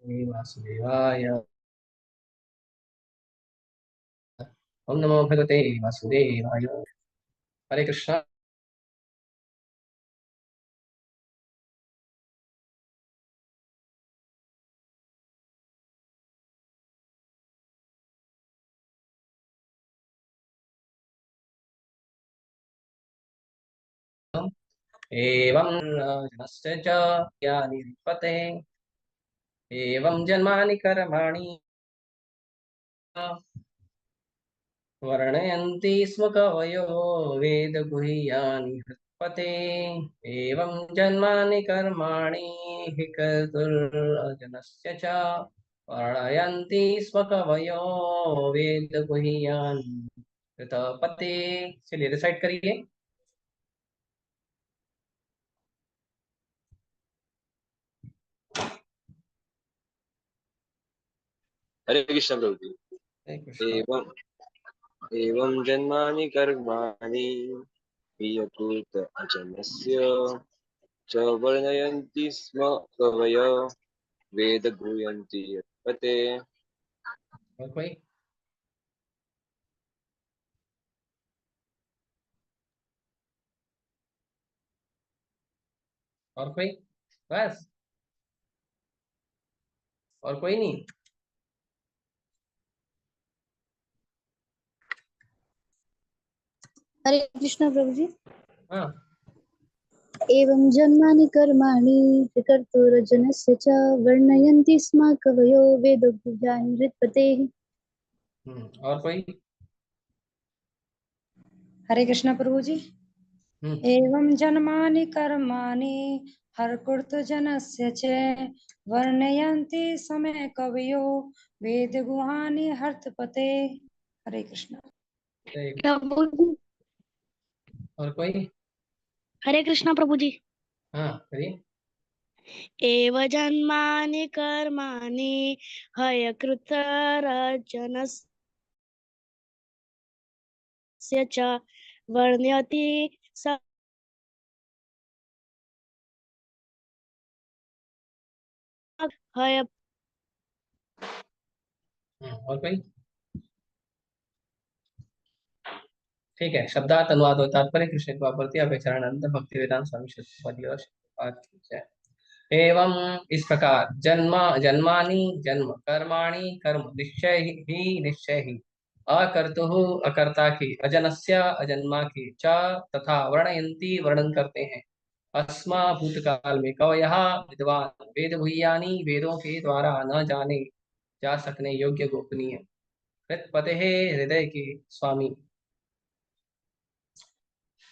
वासुदेवाय। ओम नमो भगवते वासुदेवाय। हरे कृष्णा। एवं जनस्य च ज्ञानिपते एवं जन्मानि कर्माणि वर्णयन्ति स्म कवयो वेदगुह्यानि हृत्पते। एवं जन्मानि कर्माणि हि कर्तुर्जनस्य च वर्णयन्ति स्म कवयो वेदगुह्यानि हृतपते। चलिए रिसाइट करिए। हरे कृष्ण प्रभु जी। हरे कृष्णा। एवं एवं जन्मानि कर्माणि क्रियकृत अजनस्य च वर्णयन्ति स्म कवयो वेद गूयन्ति यत्पते। और कोई? और कोई? बस? और कोई नहीं? हरे कृष्ण प्रभु जी। हाँ। एवं जन्मानि कर्माणि कर्तुर्जनस्य च वर्णयन्ति स्म कवयो वेदगुह्यानि हृत्पतेः। और कोई? हरे कृष्ण प्रभु जी। एवं जन्मानि कर्माणि हरकृतजनस्य च वर्णयन्ति समय कवयो वेदगुहानि हर्तपते। हरे कृष्ण। प्रभु जी। और कोई? हरे कृष्ण प्रभु जी। हाँ करिए। एव जन्मानि कर्माणि हयकृतरजनस्य च वर्ण्यति स हय। और कोई? ठीक है। शब्दार्थ अनुवाद और तात्पर्य कृष्ण कृपा प्रति अपेक्षानंद भक्ति वेदांत स्वामी श्रीपाद जय। एवं इस प्रकार जन्मानि जन्म कर्माणि कर्म निश्चय ही निश्चय ही अकर्तुः अकर्ता की अजनस्य अजन्मा की च तथा वर्णयन्ति वर्णन करते हैं अस्मा भूतकाल में कवयः विद्वान वेद भूयानि वेदों के द्वारा न जाने जा सकने योग्य गोपनीय हृत्पते हृदय के स्वामी।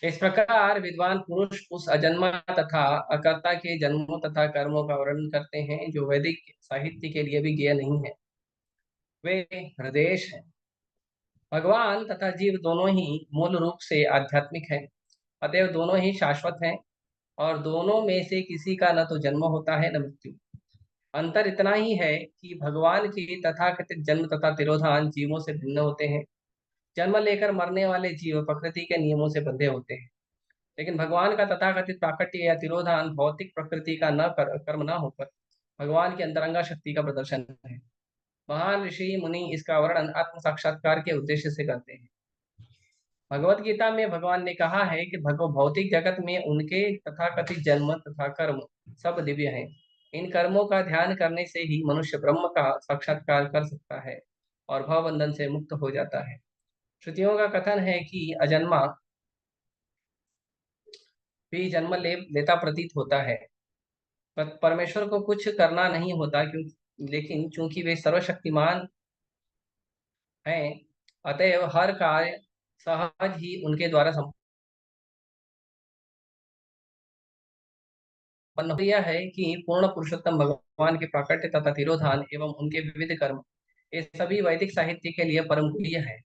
इस प्रकार विद्वान पुरुष उस अजन्मा तथा अकर्ता के जन्मों तथा कर्मों का वर्णन करते हैं जो वैदिक साहित्य के लिए भी ज्ञेय नहीं है। वे हृदय हैं। भगवान तथा जीव दोनों ही मूल रूप से आध्यात्मिक हैं, अतएव दोनों ही शाश्वत हैं और दोनों में से किसी का न तो जन्म होता है न मृत्यु। अंतर इतना ही है कि भगवान के तथाकथित जन्म तथा तिरोधान जीवों से भिन्न होते हैं। जन्म लेकर मरने वाले जीव प्रकृति के नियमों से बंधे होते हैं, लेकिन भगवान का तथाकथित प्राकट्य या तिरोधान भौतिक प्रकृति का कर्म न होकर भगवान की अंतरंगा शक्ति का प्रदर्शन है। महान ऋषि मुनि इसका वर्णन आत्म साक्षात्कार के उद्देश्य से करते हैं। भगवत गीता में भगवान ने कहा है कि भौतिक जगत में उनके तथाकथित जन्म तथा कर्म सब दिव्य हैं। इन कर्मों का ध्यान करने से ही मनुष्य ब्रह्म का साक्षात्कार कर सकता है और भवबंधन से मुक्त हो जाता है। श्रुतियों का कथन है कि अजन्मा भी जन्म लेता प्रतीत होता है। परमेश्वर को कुछ करना नहीं होता, लेकिन चूंकि वे सर्वशक्तिमान हैं, अतएव हर कार्य सहज ही उनके द्वारा संपन्न। यह है कि पूर्ण पुरुषोत्तम भगवान के प्राकट्य तथा तिरोधान एवं उनके विविध कर्म ये सभी वैदिक साहित्य के लिए परम प्रिय है।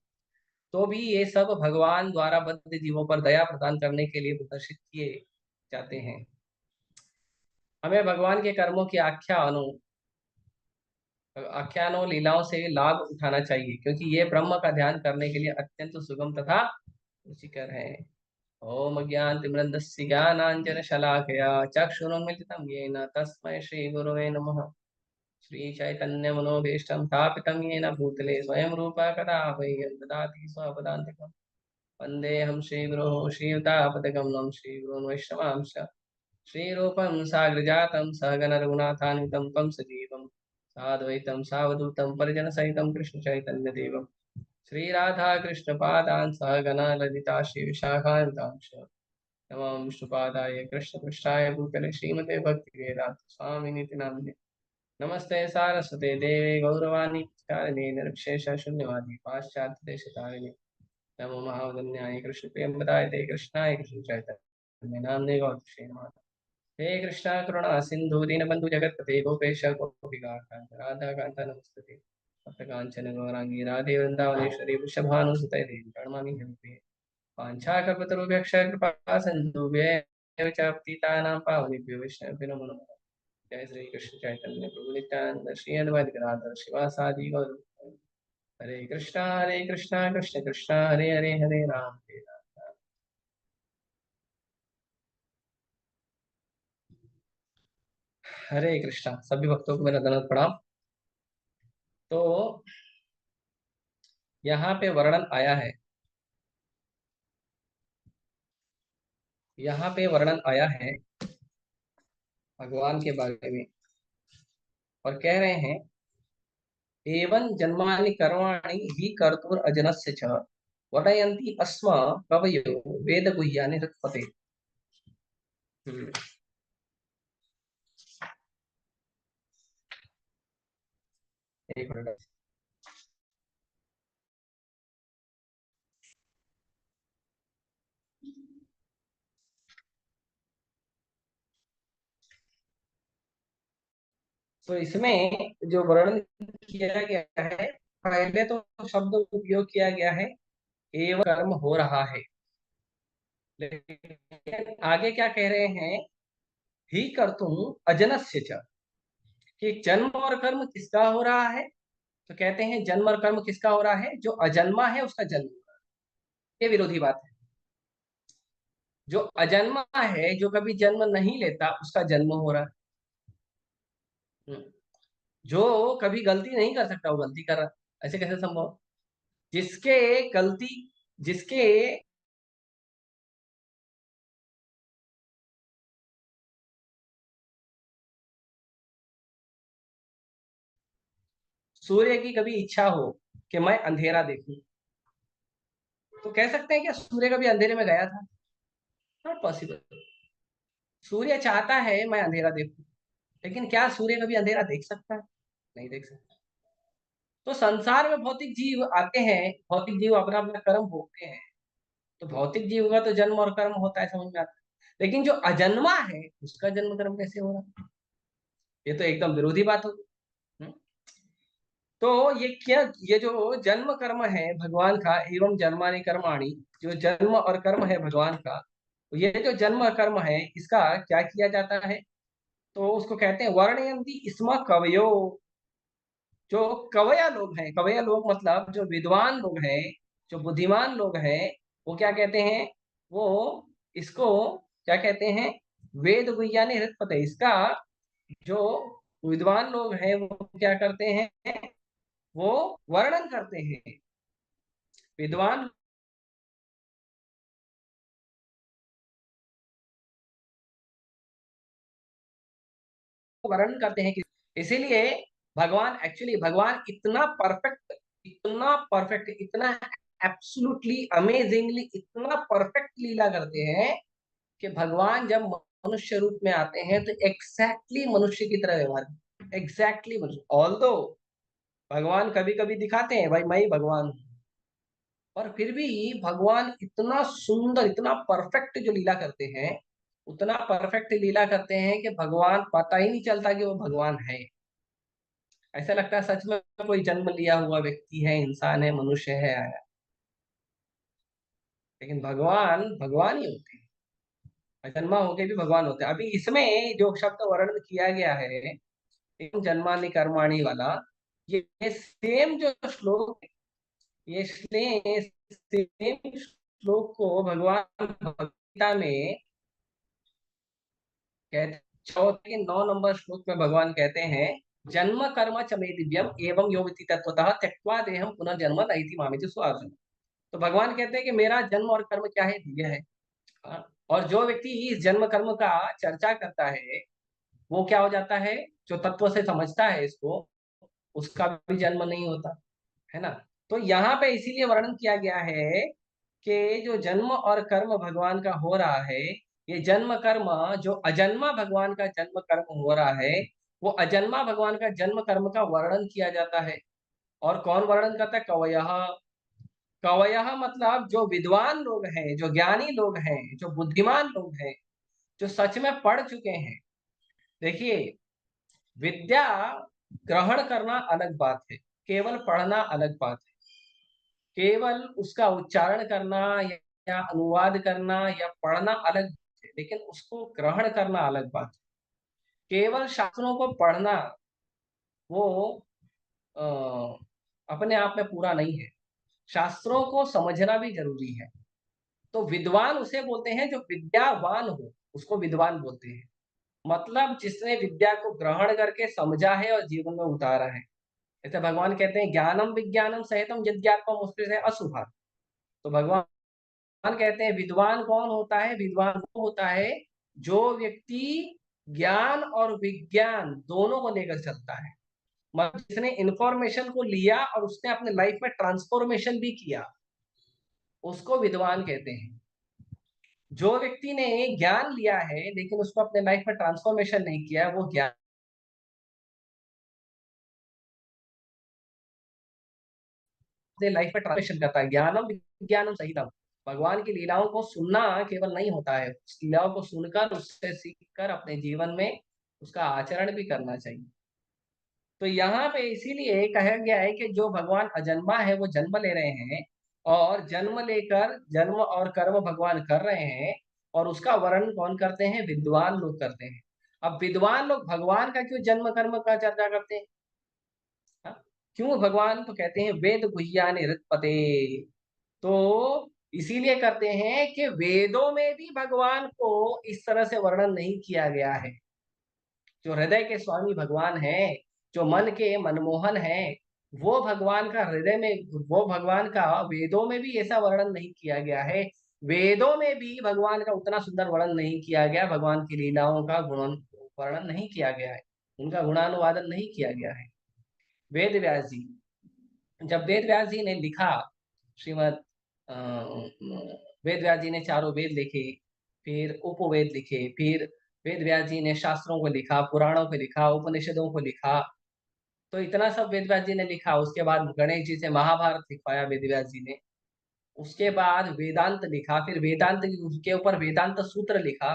तो भी ये सब भगवान द्वारा बद्ध जीवों पर दया प्रदान करने के लिए प्रदर्शित किए जाते हैं। हमें भगवान के कर्मों की आख्यानों लीलाओं से लाभ उठाना चाहिए, क्योंकि ये ब्रह्म का ध्यान करने के लिए अत्यंत सुगम तथा रुचिकर है। ओम ज्ञानतिमिरन्धस्य ज्ञानाञ्जनशलाकया चक्षुरुन्मिलितं येन तस्मै श्रीगुरवे नमः। श्री चैतन्य मनोभीष्टं स्थापितं येन भूतले स्वयं रूपा कदा मह्यं ददाति स्वपदान्तिकम् वन्देऽहं श्रीगुरोः श्रीयुतापदकमलं श्रीगुरून् वैष्णवांश्च श्रीरूपं साग्रजातं सहगण रघुनाथान्वितं तं सजीवं साद्वैतं सावधूतं परिजनसहितं कृष्णचैतन्यदेवं श्रीराधा कृष्णपादान् सहगण ललिता श्रीविशाखान्वितांश्च नमो विष्णुपादाय कृष्णपृष्ठाय भूतले श्रीमते भक्तिवेदान्त स्वामिनीति नामिने नमस्ते सारस्वते देवे गौरवाणी कारिणे निर्विशेष शून्यवादी पाश्चात्य देशतारिणे नमो महावदन्याय कृष्ण प्रेमदाय ते कृष्णाय कृष्ण चैतन्य नामने गौतम नमः हे कृष्णा करुणा सिंधु दीनबंधु जगत्पते गोपेश गोपिका कांत राधा कांत नमस्ते सप्तकांचन गौरांगी राधे वृंदावनेश्वरी वृषभानुसुते देवी प्रणमामि हरिप्रिये वाञ्छाकल्पतरुभ्यश्च कृपा सिन्धुभ्यः च पतितानां पावनेभ्यो वैष्णवेभ्यो नमो नमः जय श्री कृष्ण चैतन्य प्रभु नित्यानंद श्री अद्वैत गदाधर शिवासादि गौर हरे कृष्णा कृष्ण कृष्ण हरे हरे हरे राम हरे राम। हरे कृष्णा। सभी भक्तों को मेरा दंडवत प्रणाम। तो यहाँ पे वर्णन आया है, यहाँ पे वर्णन आया है भगवान के बारे में और कह रहे हैं एवं जन्मानि कर्माणि हि कर्तुर् अजनस्य च वर्णयन्ति अस्म कवयो वेद गुह्यानि हृत्पते। एक मिनट। तो इसमें जो वर्णन किया गया है, पहले तो शब्द उपयोग किया गया है एवं कर्म हो रहा है, लेकिन आगे क्या कह रहे हैं ही कर्तुम अजनस्य च, कि जन्म और कर्म किसका हो रहा है। तो कहते हैं जन्म और कर्म किसका हो रहा है, जो अजन्मा है उसका जन्म हो रहा है। ये विरोधी बात है। जो अजन्मा है, जो कभी जन्म नहीं लेता, उसका जन्म हो रहा है। जो कभी गलती नहीं कर सकता वो गलती कर रहा है। ऐसे कैसे संभव। जिसके गलती, जिसके सूर्य की कभी इच्छा हो कि मैं अंधेरा देखूं, तो कह सकते हैं कि सूर्य कभी अंधेरे में गया था। Not possible. सूर्य चाहता है मैं अंधेरा देखूं, लेकिन क्या सूर्य कभी अंधेरा देख सकता है? नहीं देख सकता। तो संसार में भौतिक जीव आते हैं, भौतिक जीव अपना अपना कर्म भोगते हैं, तो भौतिक जीव का तो जन्म और कर्म होता है, समझ में आता है। लेकिन जो अजन्मा है उसका जन्म कर्म कैसे हो रहा है? ये तो एकदम विरोधी बात होगी। तो ये क्या, ये जो जन्म कर्म है भगवान का, एवं जन्मानि कर्माणि, जो जन्म और कर्म है भगवान का, ये जो जन्म कर्म है इसका क्या किया जाता है, तो उसको कहते हैं वर्णयन्ति स्म कवयो। जो कवया लोग हैं, कवया लोग मतलब जो विद्वान लोग हैं, जो बुद्धिमान लोग हैं, वो क्या कहते हैं, वो इसको क्या कहते हैं, वेद गुह्यानि हृत्पते। इसका जो विद्वान लोग हैं वो क्या करते हैं, वो वर्णन करते हैं। विद्वान वर्णन करते हैं कि इसीलिए भगवान, एक्चुअली भगवान इतना परफेक्ट, इतना परफेक्ट, इतना एब्सोल्युटली अमेजिंगली इतना परफेक्ट लीला करते हैं कि भगवान जब मनुष्य रूप में आते हैं तो एग्जैक्टली मनुष्य की तरह व्यवहार, एग्जैक्टली मनुष्य। ऑल्दो भगवान कभी कभी दिखाते हैं भाई मैं ही भगवान हूं, और फिर भी भगवान इतना सुंदर, इतना परफेक्ट जो लीला करते हैं, उतना परफेक्ट लीला करते हैं कि भगवान पता ही नहीं चलता कि वो भगवान है। ऐसा लगता है सच में कोई जन्म लिया हुआ व्यक्ति है, इंसान है, मनुष्य है आया। लेकिन भगवान भगवान ही होते हैं, जन्मा होके भी भगवान होते हैं। अभी इसमें जो शब्द वर्णन किया गया है जन्मानि कर्माणि वाला, ये सेम जो श्लोक, ये सेम श्लोक को भगवान भगवद गीता में कहते, 9 नंबर श्लोक में भगवान कहते हैं जन्म कर्म च मे दिव्यम एवं यो वित्ति तत्वतः त्यक्त्वा देहम पुनर्जन्म नैति मामिति सो अर्जुन। तो भगवान कहते हैं कि मेरा जन्म और कर्म क्या है, दिव्य है। हाँ, और जो व्यक्ति इस जन्म कर्म का चर्चा करता है वो क्या हो जाता है, जो तत्व से समझता है इसको, उसका भी जन्म नहीं होता है ना। तो यहाँ पे इसीलिए वर्णन किया गया है कि जो जन्म और कर्म भगवान का हो रहा है, ये जन्म कर्म जो अजन्मा भगवान का जन्म कर्म हो रहा है, वो अजन्मा भगवान का जन्म कर्म का वर्णन किया जाता है। और कौन वर्णन करता है? कवयः। कवयः मतलब जो विद्वान लोग हैं, जो ज्ञानी लोग हैं, जो बुद्धिमान लोग हैं, जो सच में पढ़ चुके हैं। देखिए, विद्या ग्रहण करना अलग बात है, केवल पढ़ना अलग बात है। केवल उसका उच्चारण करना या अनुवाद करना या पढ़ना अलग है, लेकिन उसको ग्रहण करना अलग बात है। केवल शास्त्रों को पढ़ना वो अ, अपने आप में पूरा नहीं है, शास्त्रों को समझना भी जरूरी है। तो विद्वान उसे बोलते हैं जो विद्यावान हो, उसको विद्वान बोलते हैं। मतलब जिसने विद्या को ग्रहण करके समझा है और जीवन में उतारा है। जैसे भगवान कहते हैं ज्ञानम विज्ञानम सहितम यज्ञात्म मुस्लिम है अशुभा। तो भगवान कहते हैं विद्वान कौन होता है? विद्वान वो होता है जो व्यक्ति ज्ञान और विज्ञान दोनों को लेकर चलता है। मतलब जिसने इंफॉर्मेशन को लिया और उसने अपने लाइफ में ट्रांसफॉर्मेशन भी किया, उसको विद्वान कहते हैं। जो व्यक्ति ने ज्ञान लिया है लेकिन उसको अपने लाइफ में ट्रांसफॉर्मेशन नहीं किया, वो ज्ञान अपने लाइफ में ट्रांसफॉर्मेशन करता है। ज्ञानम विज्ञानम सहितम। भगवान की लीलाओं को सुनना केवल नहीं होता है, उस लीलाओं को सुनकर उससे सीखकर अपने जीवन में उसका आचरण भी करना चाहिए। तो यहाँ पे इसीलिए कहा गया है कि जो भगवान अजन्मा है वो जन्म ले रहे हैं, और जन्म लेकर जन्म और कर्म भगवान कर रहे हैं, और उसका वर्णन कौन करते हैं? विद्वान लोग करते हैं। अब विद्वान लोग भगवान का क्यों जन्म कर्म का चर्चा करते हैं? हाँ? क्यों भगवान तो कहते हैं वेद गुह्यानि हृत्पते। तो इसीलिए करते हैं कि वेदों में भी भगवान को इस तरह से वर्णन नहीं किया गया है। जो हृदय के स्वामी भगवान हैं, जो मन के मनमोहन हैं, वो भगवान का हृदय में, वो भगवान का वेदों में भी ऐसा वर्णन नहीं किया गया है। वेदों में भी भगवान का उतना सुंदर वर्णन नहीं किया गया, भगवान की लीलाओं का गुण वर्णन नहीं किया गया है, उनका गुणानुवादन नहीं किया गया है। वेद व्यास जी, जब वेद व्यास जी ने लिखा श्रीमद अ, वेद व्यास जी ने चारों वेद लिखे, फिर उपवेद लिखे, फिर वेद व्यास जी ने शास्त्रों को लिखा, पुराणों को लिखा, उपनिषदों को लिखा। तो इतना सब वेद व्यास जी ने लिखा। उसके बाद गणेश जी से महाभारत लिखवाया वेद व्यास जी ने। उसके बाद वेदांत लिखा, फिर वेदांत के ऊपर वेदांत सूत्र लिखा।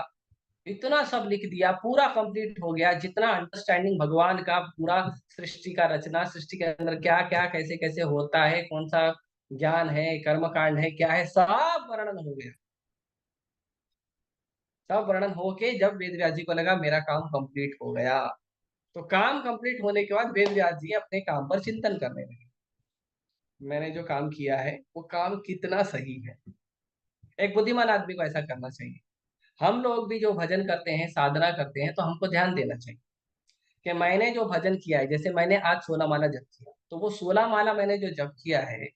इतना सब लिख दिया, पूरा कंप्लीट हो गया। जितना अंडरस्टैंडिंग भगवान का, पूरा सृष्टि का रचना, सृष्टि के अंदर क्या क्या कैसे कैसे होता है, कौन सा ज्ञान है, कर्म कांड है, क्या है, सब वर्णन हो गया। सब वर्णन होके जब वेद व्यास जी को लगा मेरा काम कंप्लीट हो गया, तो काम कंप्लीट होने के बाद वेद व्यास जी अपने काम पर चिंतन करने लगे। मैंने जो काम किया है वो काम कितना सही है। एक बुद्धिमान आदमी को ऐसा करना चाहिए। हम लोग भी जो भजन करते हैं, साधना करते हैं, तो हमको ध्यान देना चाहिए कि मैंने जो भजन किया है। जैसे मैंने आज 16 माला जप किया, तो वो 16 माला मैंने जो जप किया है,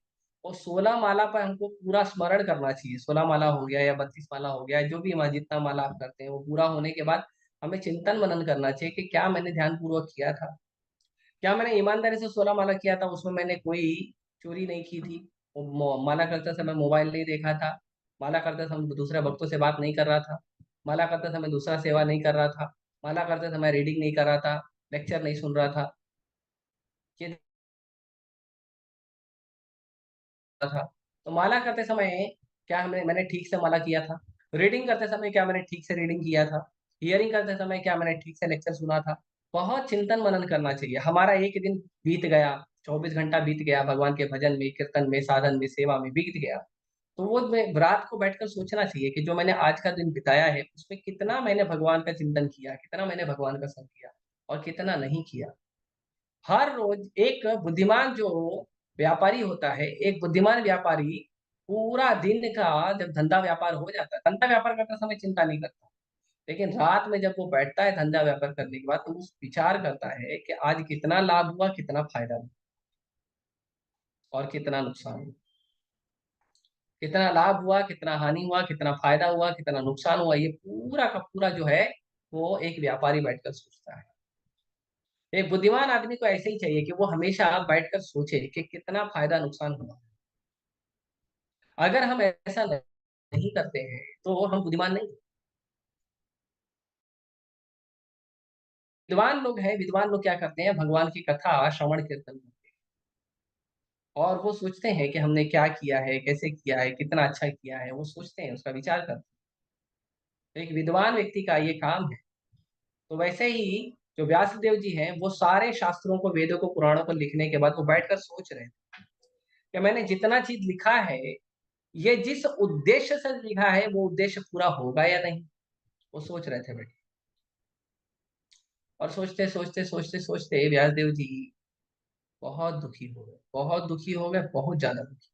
वो 16 माला पर हमको पूरा स्मरण करना चाहिए। 16 माला हो गया या 32 माला हो गया, जो भी जितना माला आप करते हैं, वो पूरा होने के बाद हमें चिंतन मनन करना चाहिए कि क्या मैंने ध्यान पूर्वक किया था, क्या मैंने ईमानदारी से 16 माला किया था, उसमें मैंने कोई चोरी नहीं की थी, माला करते समय मोबाइल नहीं देखा था, माला करते समय दूसरे भक्तों से बात नहीं कर रहा था, माला करते समय दूसरा सेवा नहीं कर रहा था, माला करते समय रीडिंग नहीं कर रहा था, लेक्चर नहीं सुन रहा था, ये था। तो माला करते समय क्या मैंने ठीक से माला किया था? रीडिंग करते समय क्या मैंने ठीक से रीडिंग किया था? हियरिंग करते समय क्या मैंने ठीक से लेक्चर सुना था? बहुत चिंतन मनन करना चाहिए। हमारा एक दिन बीत गया, 24 घंटा बीत गया, भगवान के भजन में, कीर्तन में, साधन में, सेवा में बीत गया। तो वो रात को बैठकर सोचना चाहिए कि जो मैंने आज का दिन बिताया है उसमें कितना मैंने भगवान का चिंतन किया, कितना मैंने भगवान का संग किया और कितना नहीं किया। हर रोज एक बुद्धिमान जो व्यापारी होता है, एक बुद्धिमान व्यापारी पूरा दिन का जब धंधा व्यापार हो जाता है, धंधा व्यापार करते समय चिंता नहीं करता, लेकिन रात में जब वो बैठता है धंधा व्यापार करने के बाद, तो वो विचार करता है कि आज कितना लाभ हुआ, कितना फायदा हुआ और कितना नुकसान हुआ, कितना लाभ हुआ, कितना हानि हुआ, कितना फायदा हुआ, कितना नुकसान हुआ। ये पूरा का पूरा जो है वो एक व्यापारी बैठकर सोचता है। एक बुद्धिमान आदमी को ऐसे ही चाहिए कि वो हमेशा बैठकर सोचे कि कितना फायदा नुकसान हुआ। अगर हम ऐसा नहीं करते हैं तो हम बुद्धिमान नहीं। विद्वान लोग हैं, विद्वान लोग क्या करते हैं, भगवान की कथा श्रवण कीर्तन करते हैं और वो सोचते हैं कि हमने क्या किया है, कैसे किया है, कितना अच्छा किया है, वो सोचते हैं, उसका विचार करते हैं। एक विद्वान व्यक्ति का ये काम है। तो वैसे ही जो व्यासदेव जी हैं, वो सारे शास्त्रों को, वेदों को, पुराणों को लिखने के बाद वो बैठकर सोच रहे थे कि मैंने जितना चीज लिखा है, ये जिस उद्देश्य से लिखा है वो उद्देश्य पूरा होगा या नहीं। वो सोच रहे थे बैठ, और सोचते सोचते सोचते सोचते व्यासदेव जी बहुत दुखी हो गए, बहुत दुखी हो गए, बहुत ज्यादा दुखी,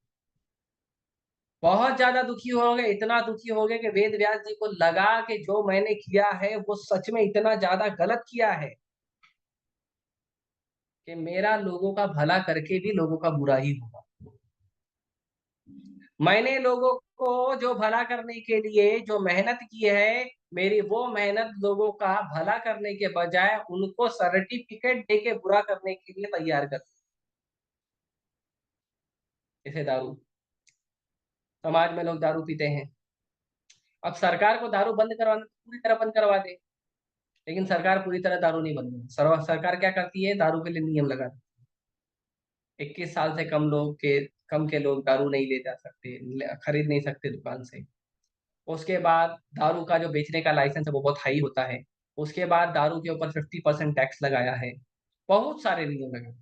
बहुत ज्यादा दुखी हो गए। इतना दुखी हो गए कि वेद व्यास जी को लगा कि जो मैंने किया है वो सच में इतना ज्यादा गलत किया है कि मेरा लोगों का भला करके भी लोगों का बुरा ही होगा। मैंने लोगों को जो भला करने के लिए जो मेहनत की है, मेरी वो मेहनत लोगों का भला करने के बजाय उनको सर्टिफिकेट देके बुरा करने के लिए तैयार कर। जैसे दारू, समाज में लोग दारू पीते हैं। अब सरकार को दारू बंद करवाना तो पूरी तरह बंद करवा दे, लेकिन सरकार पूरी तरह दारू नहीं बंद करती। सरकार क्या करती है, दारू के लिए नियम लगा देती है। 21 साल से कम के लोग दारू नहीं ले जा सकते, खरीद नहीं सकते दुकान से। उसके बाद दारू का जो बेचने का लाइसेंस है वो बहुत हाई होता है। उसके बाद दारू के ऊपर 50% टैक्स लगाया है। बहुत सारे नियम लगे।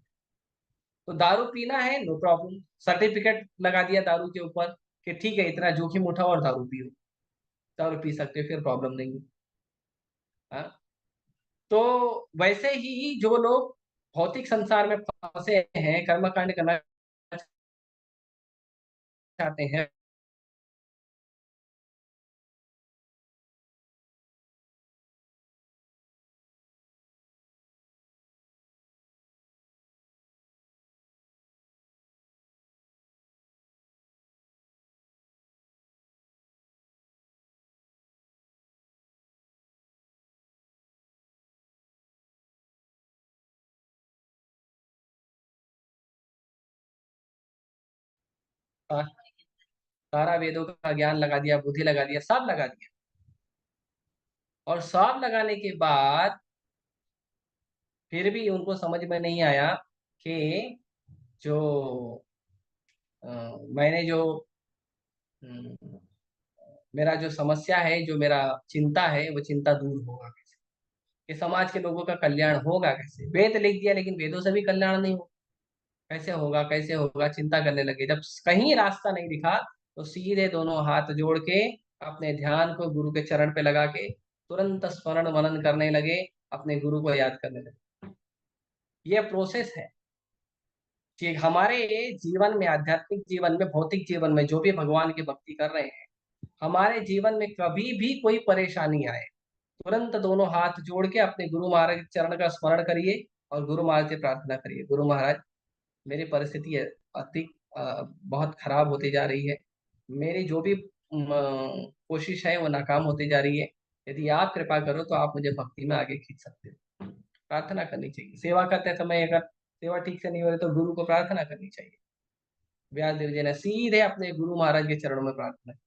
तो दारू पीना है, नो प्रॉब्लम, सर्टिफिकेट लगा दिया दारू के ऊपर कि ठीक है, इतना जोखिम उठाओ और दारू पियो, दारू पी सकते हो, फिर प्रॉब्लम नहीं है। हाँ? तो वैसे ही जो लोग भौतिक संसार में फंसे हैं, कर्मकांड करना चाहते हैं, सारा वेदों का ज्ञान लगा दिया, बुद्धि लगा दिया, सब लगा दिया। और सब लगाने के बाद फिर भी उनको समझ में नहीं आया कि जो मैंने जो अम, मेरा जो समस्या है, जो मेरा चिंता है, वो चिंता दूर होगा कैसे, कि समाज के लोगों का कल्याण होगा कैसे। वेद लिख दिया लेकिन वेदों से भी कल्याण नहीं होगा। कैसे होगा, कैसे होगा, चिंता करने लगे। जब कहीं रास्ता नहीं दिखा तो सीधे दोनों हाथ जोड़ के अपने ध्यान को गुरु के चरण पे लगा के तुरंत स्मरण मनन करने लगे, अपने गुरु को याद करने लगे। ये प्रोसेस है कि हमारे जीवन में, आध्यात्मिक जीवन में, भौतिक जीवन में जो भी भगवान की भक्ति कर रहे हैं, हमारे जीवन में कभी भी कोई परेशानी आए, तुरंत दोनों हाथ जोड़ के अपने गुरु महाराज के चरण का स्मरण करिए और गुरु महाराज से प्रार्थना करिए, गुरु महाराज मेरी परिस्थिति है अति बहुत खराब होती जा रही है। मेरी जो भी कोशिश है वो नाकाम होती जा रही है। यदि आप कृपा करो तो आप मुझे भक्ति में आगे खींच सकते हो। प्रार्थना करनी चाहिए। सेवा करते समय अगर सेवा ठीक से नहीं हो रही तो गुरु को प्रार्थना करनी चाहिए। व्यासदेव जी ने सीधे अपने गुरु महाराज के चरणों में प्रार्थना की,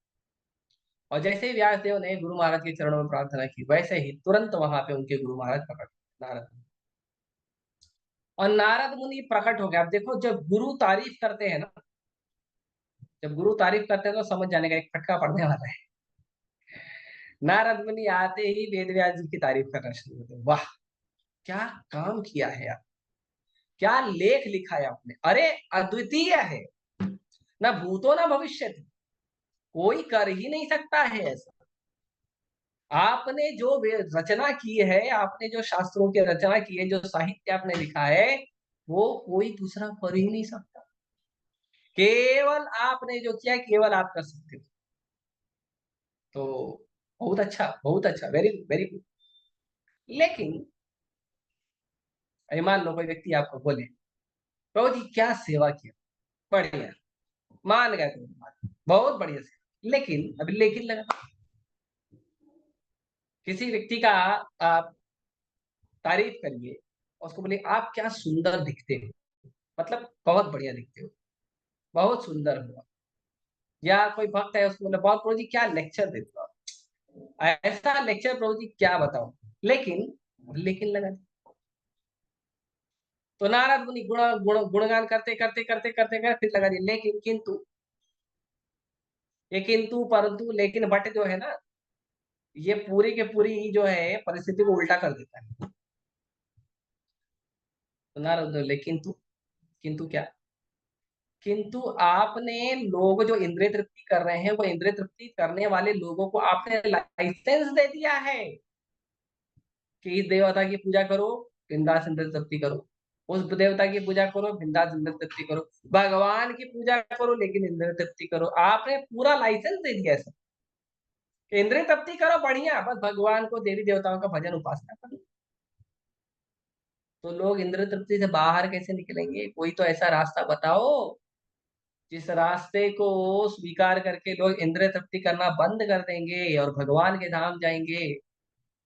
और जैसे ही व्यासदेव ने गुरु महाराज के चरणों में प्रार्थना की, वैसे ही तुरंत वहां पे उनके गुरु महाराज प्रकट, नारद। और नारद मुनि प्रकट हो गए। अब देखो, जब गुरु तारीफ करते हैं ना, जब गुरु तारीफ करते हैं तो समझ जाने का एक फटका पड़ने वाला है। नारद मुनि आते ही वेद व्यास जी की तारीफ करना शुरू होते हैं। वाह, क्या काम किया है यार, क्या लेख लिखा है आपने, अरे अद्वितीय है, ना भूतो ना भविष्य, कोई कर ही नहीं सकता है ऐसा। आपने जो रचना की है, आपने जो शास्त्रों की रचना की है, जो साहित्य आपने लिखा है, वो कोई दूसरा कर ही नहीं सकता। केवल आपने जो किया, केवल आप कर सकते हो। तो बहुत अच्छा, वेरी वेरी गुड। लेकिन मान लो कोई व्यक्ति आपको बोले, प्रभु जी क्या सेवा किया, बढ़िया, मान गए तुम बात, बहुत बढ़िया सेवा, लेकिन अभी लेकिन लगा। किसी व्यक्ति का आप तारीफ करिए, उसको बोले आप क्या सुंदर दिखते हो, मतलब बहुत बढ़िया दिखते हो, बहुत सुंदर हो। या कोई भक्त है, उसको बोले बहुत प्रभु जी क्या लेक्चर देते हो, ऐसा लेक्चर प्रभु जी क्या बताओ, लेकिन लगा। तो नारद मुनि गुण गुण गुणगान करते करते करते करते करते फिर लगा दिया लेकिन किंतु, ये किंतु परंतु लेकिन बट जो है ना, ये पूरी के पूरी जो है परिस्थिति को उल्टा कर देता है। तो नारद लेकिन तू, किंतु क्या, किंतु आपने लोग जो इंद्रिय तृप्ति कर रहे हैं, वो इंद्रिय तृप्ति करने वाले लोगों को आपने लाइसेंस दे दिया है कि इस देवता की पूजा करो, बिंदास इंद्रिय तृप्ति करो, उस देवता की पूजा करो, बिंदास इंद्रिय तृप्ति करो, भगवान की पूजा करो लेकिन इंद्रिय तृप्ति करो। आपने पूरा लाइसेंस दे दिया है, इंद्रिय तृप्ति करो बढ़िया, बस भगवान को देवी देवताओं का भजन उपासना करो। तो लोग इंद्रिय तृप्ति से बाहर कैसे निकलेंगे? कोई तो ऐसा रास्ता बताओ जिस रास्ते को स्वीकार करके लोग इंद्रिय तृप्ति करना बंद कर देंगे और भगवान के धाम जाएंगे।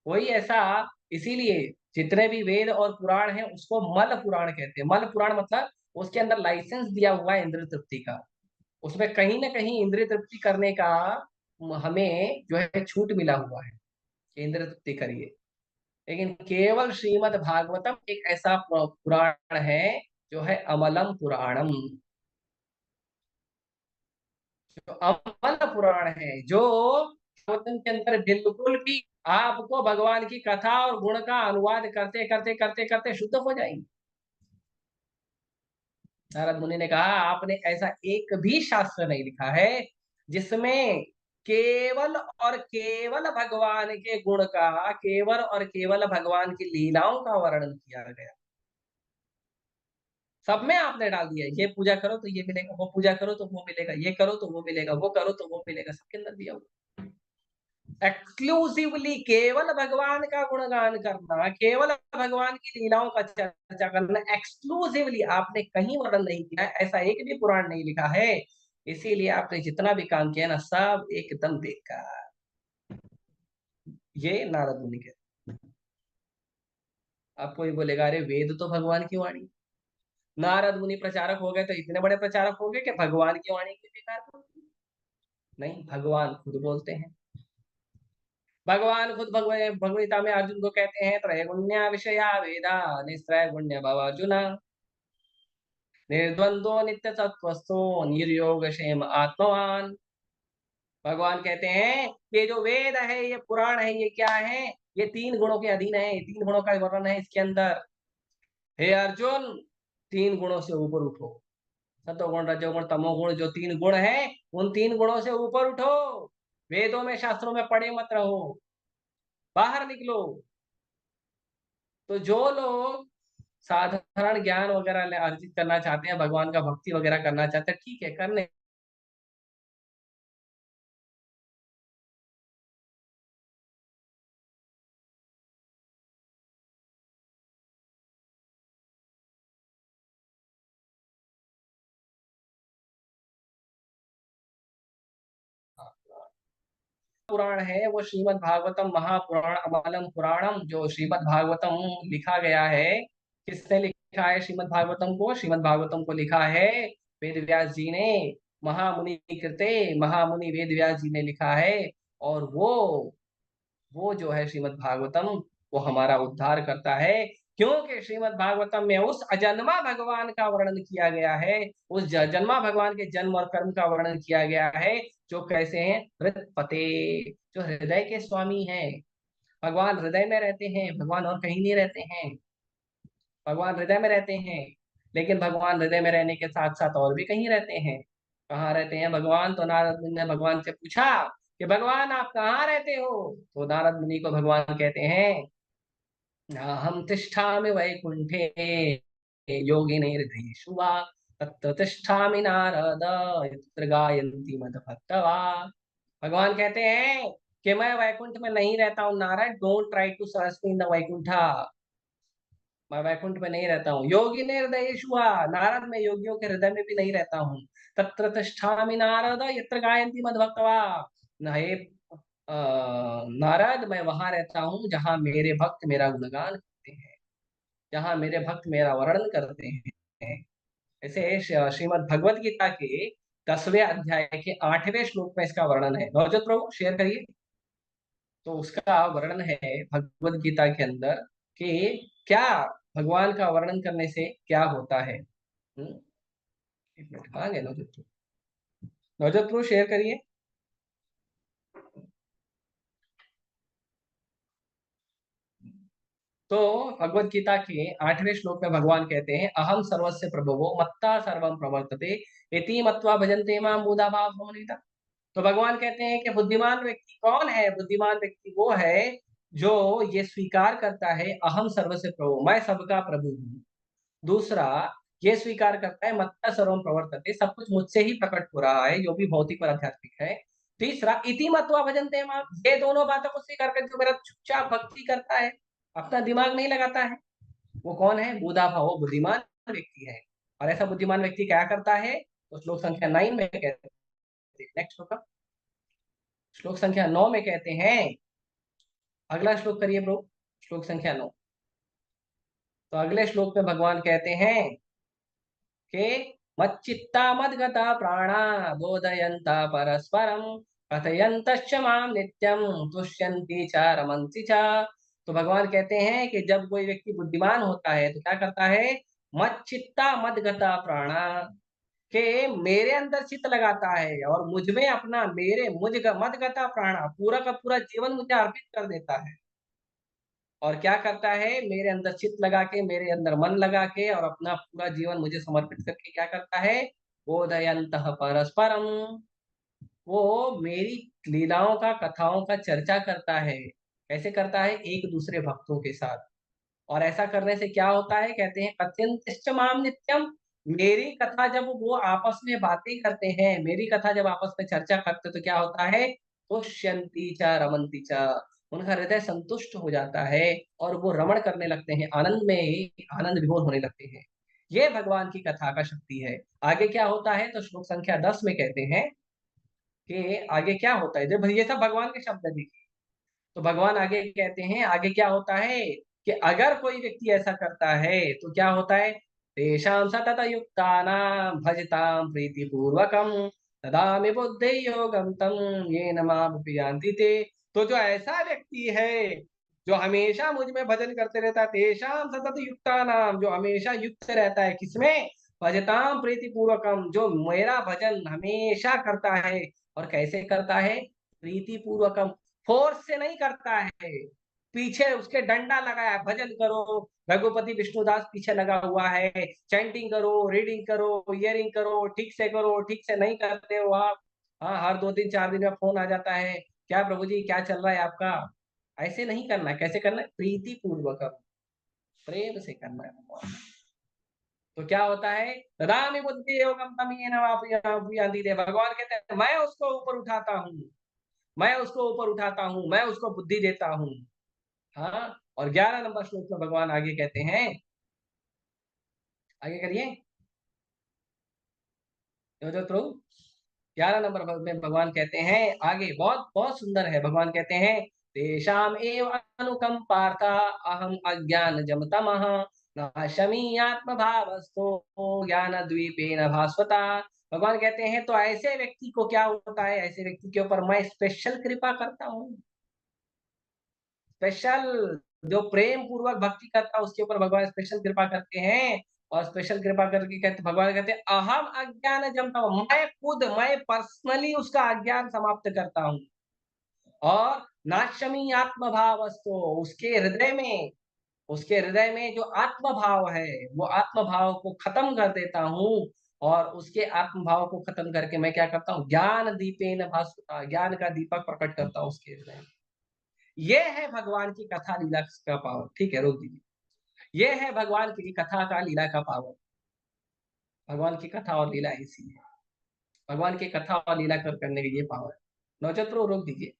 कोई ऐसा, इसीलिए जितने भी वेद और पुराण हैं उसको मल पुराण कहते हैं। मल पुराण मतलब उसके अंदर लाइसेंस दिया हुआ है इंद्रिय तृप्ति का, उसमें कहीं ना कहीं इंद्रिय तृप्ति करने का हमें जो है छूट मिला हुआ है कि इंद्रिय तृप्ति करिए। लेकिन केवल श्रीमद् भागवतम एक ऐसा पुराण है जो है अमलम पुराणम, जो अमल पुराण है, जो भागवतम के अंदर बिल्कुल भी आपको भगवान की कथा और गुण का अनुवाद करते करते करते करते शुद्ध हो जाएंगे। नारद मुनि ने कहा आपने ऐसा एक भी शास्त्र नहीं लिखा है जिसमें केवल और केवल भगवान के गुण का, केवल और केवल भगवान की लीलाओं का वर्णन किया गया। सब में आपने डाल दिया, ये पूजा करो तो ये मिलेगा, वो पूजा करो तो वो मिलेगा, ये करो तो वो मिलेगा, वो करो तो वो मिलेगा, सबके अंदर दिया हुआ। एक्सक्लूसिवली केवल भगवान का गुणगान करना, केवल भगवान की लीलाओं का चर्चा करना, एक्सक्लूसिवली आपने कहीं वर्णन नहीं किया है, ऐसा एक भी पुराण नहीं लिखा है। इसीलिए आपने जितना भी काम किया ना, सब एकदम बेकार। ये नारद मुनि के, अब कोई बोलेगा अरे वेद तो भगवान की वाणी, नारद मुनि प्रचारक हो गए तो इतने बड़े प्रचारक हो गए कि भगवान की वाणी की बेकार बोलते? नहीं, भगवान खुद बोलते हैं। भगवान खुद भगवगीता में अर्जुन को कहते हैं त्रैगुण्य विषया वेदा निस्त्रैगुण्य भव अर्जुन, निर्द्वंद्वो नित्य सत्वस्थो निर्योग क्षेम आत्मवान। भगवान कहते हैं ये जो वेद है, ये पुराण है, ये क्या है, ये तीन गुणों के अधीन है, तीन गुणों का वर्णन है इसके अंदर। हे अर्जुन, तीन गुणों से ऊपर उठो, सतोगुण रजोगुण तमोगुण जो तीन गुण है, उन तीन गुणों से ऊपर उठो। वेदों में शास्त्रों में पड़े मत रहो, बाहर निकलो। तो जो लोग साधारण ज्ञान वगैरह अर्जित करना चाहते हैं, भगवान का भक्ति वगैरह करना चाहते हैं, ठीक है करने। पुराण है वो श्रीमद् भागवतम महापुराण अमलम पुराणम, जो श्रीमद् भागवतम लिखा गया है, किसने लिखा है श्रीमद् भागवतम को? श्रीमद् भागवतम को लिखा है वेद व्यास जी ने, महामुनि कृते, महामुनि वेद व्यास जी ने लिखा है। और वो जो है श्रीमद् भागवतम, वो हमारा उद्धार करता है, क्योंकि श्रीमद् भागवतम में उस अजन्मा भगवान का वर्णन किया गया है, उस जन्मा भगवान के जन्म और कर्म का वर्णन किया गया है, जो कैसे हैं? हृदपते, जो हृदय के स्वामी हैं। भगवान हृदय में रहते हैं, भगवान और कहीं नहीं रहते हैं, भगवान हृदय में रहते हैं। लेकिन भगवान हृदय में रहने के साथ साथ और भी कहीं रहते हैं। कहाँ रहते हैं भगवान? तो नारद मुनि ने भगवान से पूछा कि भगवान आप कहाँ रहते हो? तो नारद मुनि को भगवान कहते हैं हम तिष्ठामि वैकुंठे योगिने हृदयेषु वा, तत्र तिष्ठामि नारद यत्र गायन्ति मद भक्तवा। भगवान कहते हैं कि मैं वैकुंठ में नहीं रहता हूँ। Narayan, don't try to search me in the Vaikuntha. मैं वैकुंठ में नहीं रहता हूँ। योगी ने हृदय शुआ, नारद मैं योगियों के हृदय में भी नहीं रहता हूँ। तत्र तिष्ठामि नारद यत्र गायन्ति मद्भक्तवा। हे नारद, मैं वहां रहता हूँ जहाँ मेरे भक्त मेरा गुणगान करते हैं, जहाँ मेरे भक्त मेरा वर्णन करते हैं। ऐसे श्रीमद् भगवत गीता के 10वें अध्याय के 8वें श्लोक में इसका वर्णन है। नवजोत प्रभु शेयर करिए। तो उसका वर्णन है भगवत गीता के अंदर कि क्या भगवान का वर्णन करने से क्या होता है। एक मिनट, आ गए नवजोत प्रभु? नवजोत प्रभु शेयर करिए। तो भगवत गीता के 8वें श्लोक में भगवान कहते हैं, अहम सर्वस्य प्रभवो मत्ता सर्वम प्रवर्तते इति मत्वा भजन्ते मां मूढ़ा भाव समन्विता। तो भगवान कहते हैं कि बुद्धिमान व्यक्ति कौन है? बुद्धिमान व्यक्ति वो है जो ये स्वीकार करता है अहम सर्वस्य प्रभु, मैं सबका प्रभु हूँ। दूसरा, ये स्वीकार करता है मत्ता सर्वम प्रवर्तते, सब कुछ मुझसे ही प्रकट हो रहा है, जो भी भौतिक और आध्यात्मिक है। तीसरा, इति मत्वा भजन्ते मां, ये दोनों बातों को स्वीकार करके जो मेरा चुपचाप भक्ति करता है, अपना दिमाग नहीं लगाता है, वो कौन है? बूढ़ा भाव, बुद्धिमान व्यक्ति है। और ऐसा बुद्धिमान व्यक्ति क्या करता है? तो श्लोक संख्या 9 में कहते हैं, नेक्स्ट श्लोक संख्या 9 में कहते हैं, अगला श्लोक करिए ब्रो, श्लोक संख्या 9। तो अगले श्लोक में भगवान कहते हैं कि मच्चित्ता मद्गता प्राणा बोधयन्ता परस्परम कथयन्तश्च मां नित्यं तुष्यन्ति च रमन्ति च। तो भगवान कहते हैं कि जब कोई व्यक्ति बुद्धिमान होता है तो क्या करता है? मच्चित्ता मद्गता प्राणा, के मेरे अंदर चित्त लगाता है और मुझ में अपना मदगता प्राणा, पूरा का पूरा जीवन मुझे अर्पित कर देता है। और क्या करता है? मेरे अंदर चित्त लगा के, मेरे अंदर मन लगा के और अपना पूरा जीवन मुझे समर्पित करके क्या करता है? बोधयन्तः परस्परम, वो मेरी लीलाओं का, कथाओं का चर्चा करता है। कैसे करता है? एक दूसरे भक्तों के साथ। और ऐसा करने से क्या होता है? कहते हैं कथयन्तिश्च माम नित्यम, मेरी कथा जब वो आपस में बातें करते हैं, मेरी कथा जब आपस में चर्चा करते तो क्या होता है? तुष्यन्ति च रमन्ति च, उनका हृदय संतुष्ट हो जाता है और वो रमण करने लगते हैं, आनंद में आनंद विभोर होने लगते हैं। ये भगवान की कथा का शक्ति है। आगे क्या होता है? तो श्लोक संख्या 10 में कहते हैं कि आगे क्या होता है। जब ये सब भगवान के शब्द है, तो भगवान आगे कहते हैं, आगे क्या होता है कि अगर कोई व्यक्ति ऐसा करता है तो क्या होता है? तेषां सतत युक्तानां भजतां प्रीतिपूर्वकं ददामि बुद्धि योगं तं येन मामुपयान्ति ते। तो जो ऐसा व्यक्ति है जो हमेशा मुझ में भजन करते रहता है, तेषां सतत युक्तानां, जो हमेशा युक्त रहता है किसमें? भजतां प्रीतिपूर्वकम, जो मेरा भजन हमेशा करता है। और कैसे करता है? प्रीतिपूर्वकम, फोर्स से नहीं करता है, पीछे उसके डंडा लगाया है, भजन करो, रघुपति विष्णुदास पीछे लगा हुआ है, चैंटिंग करो, रीडिंग करो, हियरिंग करो, ठीक से करो, ठीक से नहीं करते हो आप। हाँ, हर 2 दिन 4 दिन में फोन आ जाता है, क्या प्रभु जी क्या चल रहा है आपका? ऐसे नहीं करना है। कैसे करना है? प्रीति पूर्वक, प्रेम से करना है भगवान। तो क्या होता है? ददामि बुद्धि योगम तम येन वापयान्ति ते। भगवान कहते हैं मैं उसको ऊपर उठाता हूँ, मैं उसको ऊपर उठाता हूँ, मैं उसको बुद्धि देता हूँ। हाँ, और 11 नंबर श्लोक में भगवान आगे कहते हैं, आगे करिए जो प्रभु, 11 नंबर में भगवान कहते हैं आगे, बहुत बहुत सुंदर है। भगवान कहते हैं तेषाम एव अनुकंपार्था अहम अज्ञान जम तमः नाशमी आत्म भावस्तो ज्ञान द्वीपेन भास्वता। भगवान कहते हैं तो ऐसे व्यक्ति को क्या होता है? ऐसे व्यक्ति के ऊपर मैं स्पेशल कृपा करता हूँ। स्पेशल, जो प्रेम पूर्वक भक्ति करता है उसके ऊपर भगवान स्पेशल कृपा करते हैं। और स्पेशल कृपा करके कहते, भगवान कहते हैं अहम अज्ञान जमता हूं, मैं खुद, मैं पर्सनली उसका अज्ञान समाप्त करता हूँ। और नाशमी आत्म भावस्तो, उसके हृदय में जो आत्म भाव है, वो आत्म भाव को खत्म कर देता हूँ। और उसके आत्म भाव को खत्म करके मैं क्या करता हूँ? ज्ञान दीपेन भास्वता, ज्ञान का दीपक प्रकट करता हूँ उसके हृदय में। ये है भगवान की कथा लीला का पावर। ठीक है, रोक दीजिए। ये है भगवान की कथा का लीला का पावर। भगवान की कथा और लीला इसी है। भगवान की कथा और लीला करने की ये पावर है। नवजोत प्रभु रोक दीजिए।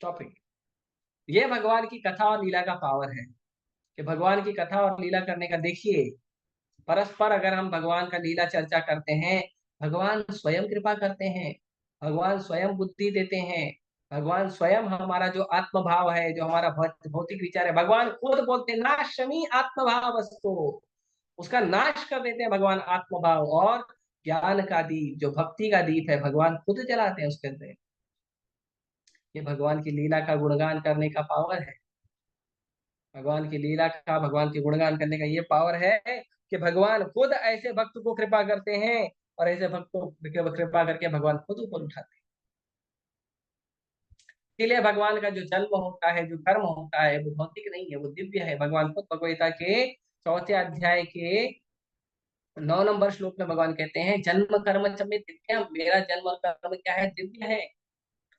टॉपिक। ये भगवान की कथा और लीला का पावर है कि भगवान की कथा और लीला करने का, देखिए परस्पर अगर हम भगवान का लीला चर्चा करते हैं, भगवान स्वयं कृपा करते हैं, भगवान स्वयं बुद्धि देते हैं, भगवान स्वयं हमारा जो आत्म भाव है, जो हमारा भौतिक विचार है, भगवान खुद बोलते हैं नाशमी आत्म भाव वस्तु, उसका नाश कर देते हैं भगवान आत्म भाव। और ज्ञान का दीप, जो भक्ति का दीप है, भगवान खुद जलाते हैं उसके अंदर। ये भगवान की लीला का गुणगान करने का पावर है। भगवान की लीला का, भगवान के गुणगान करने का ये पावर है कि भगवान खुद ऐसे भक्त को कृपा करते हैं और ऐसे भक्त को कृपा करके भगवान खुद ऊपर उठाते हैं। इसलिए भगवान का जो जन्म होता है, जो कर्म होता है, वो भौतिक नहीं है, वो दिव्य है। भगवान खुद भगवद गीता के 4 अध्याय के 9 नंबर श्लोक में भगवान कहते हैं जन्म कर्म च मे दिव्यम, मेरा जन्म और कर्म क्या है? दिव्य है,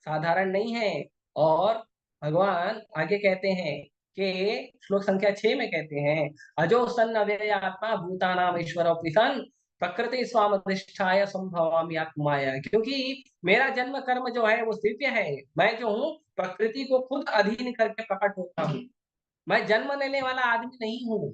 साधारण नहीं है। और भगवान आगे कहते हैं कि श्लोक संख्या 6 में कहते हैं अजो सन अव्यय आत्मा भूतानाम ईश्वर सन प्रकृति स्वामधिष्ठाय संभवामि आत्माया। क्योंकि मेरा जन्म कर्म जो है वो दिव्य है, मैं जो हूँ प्रकृति को खुद अधीन करके प्रकट होता हूँ, मैं जन्म लेने वाला आदमी नहीं हूँ।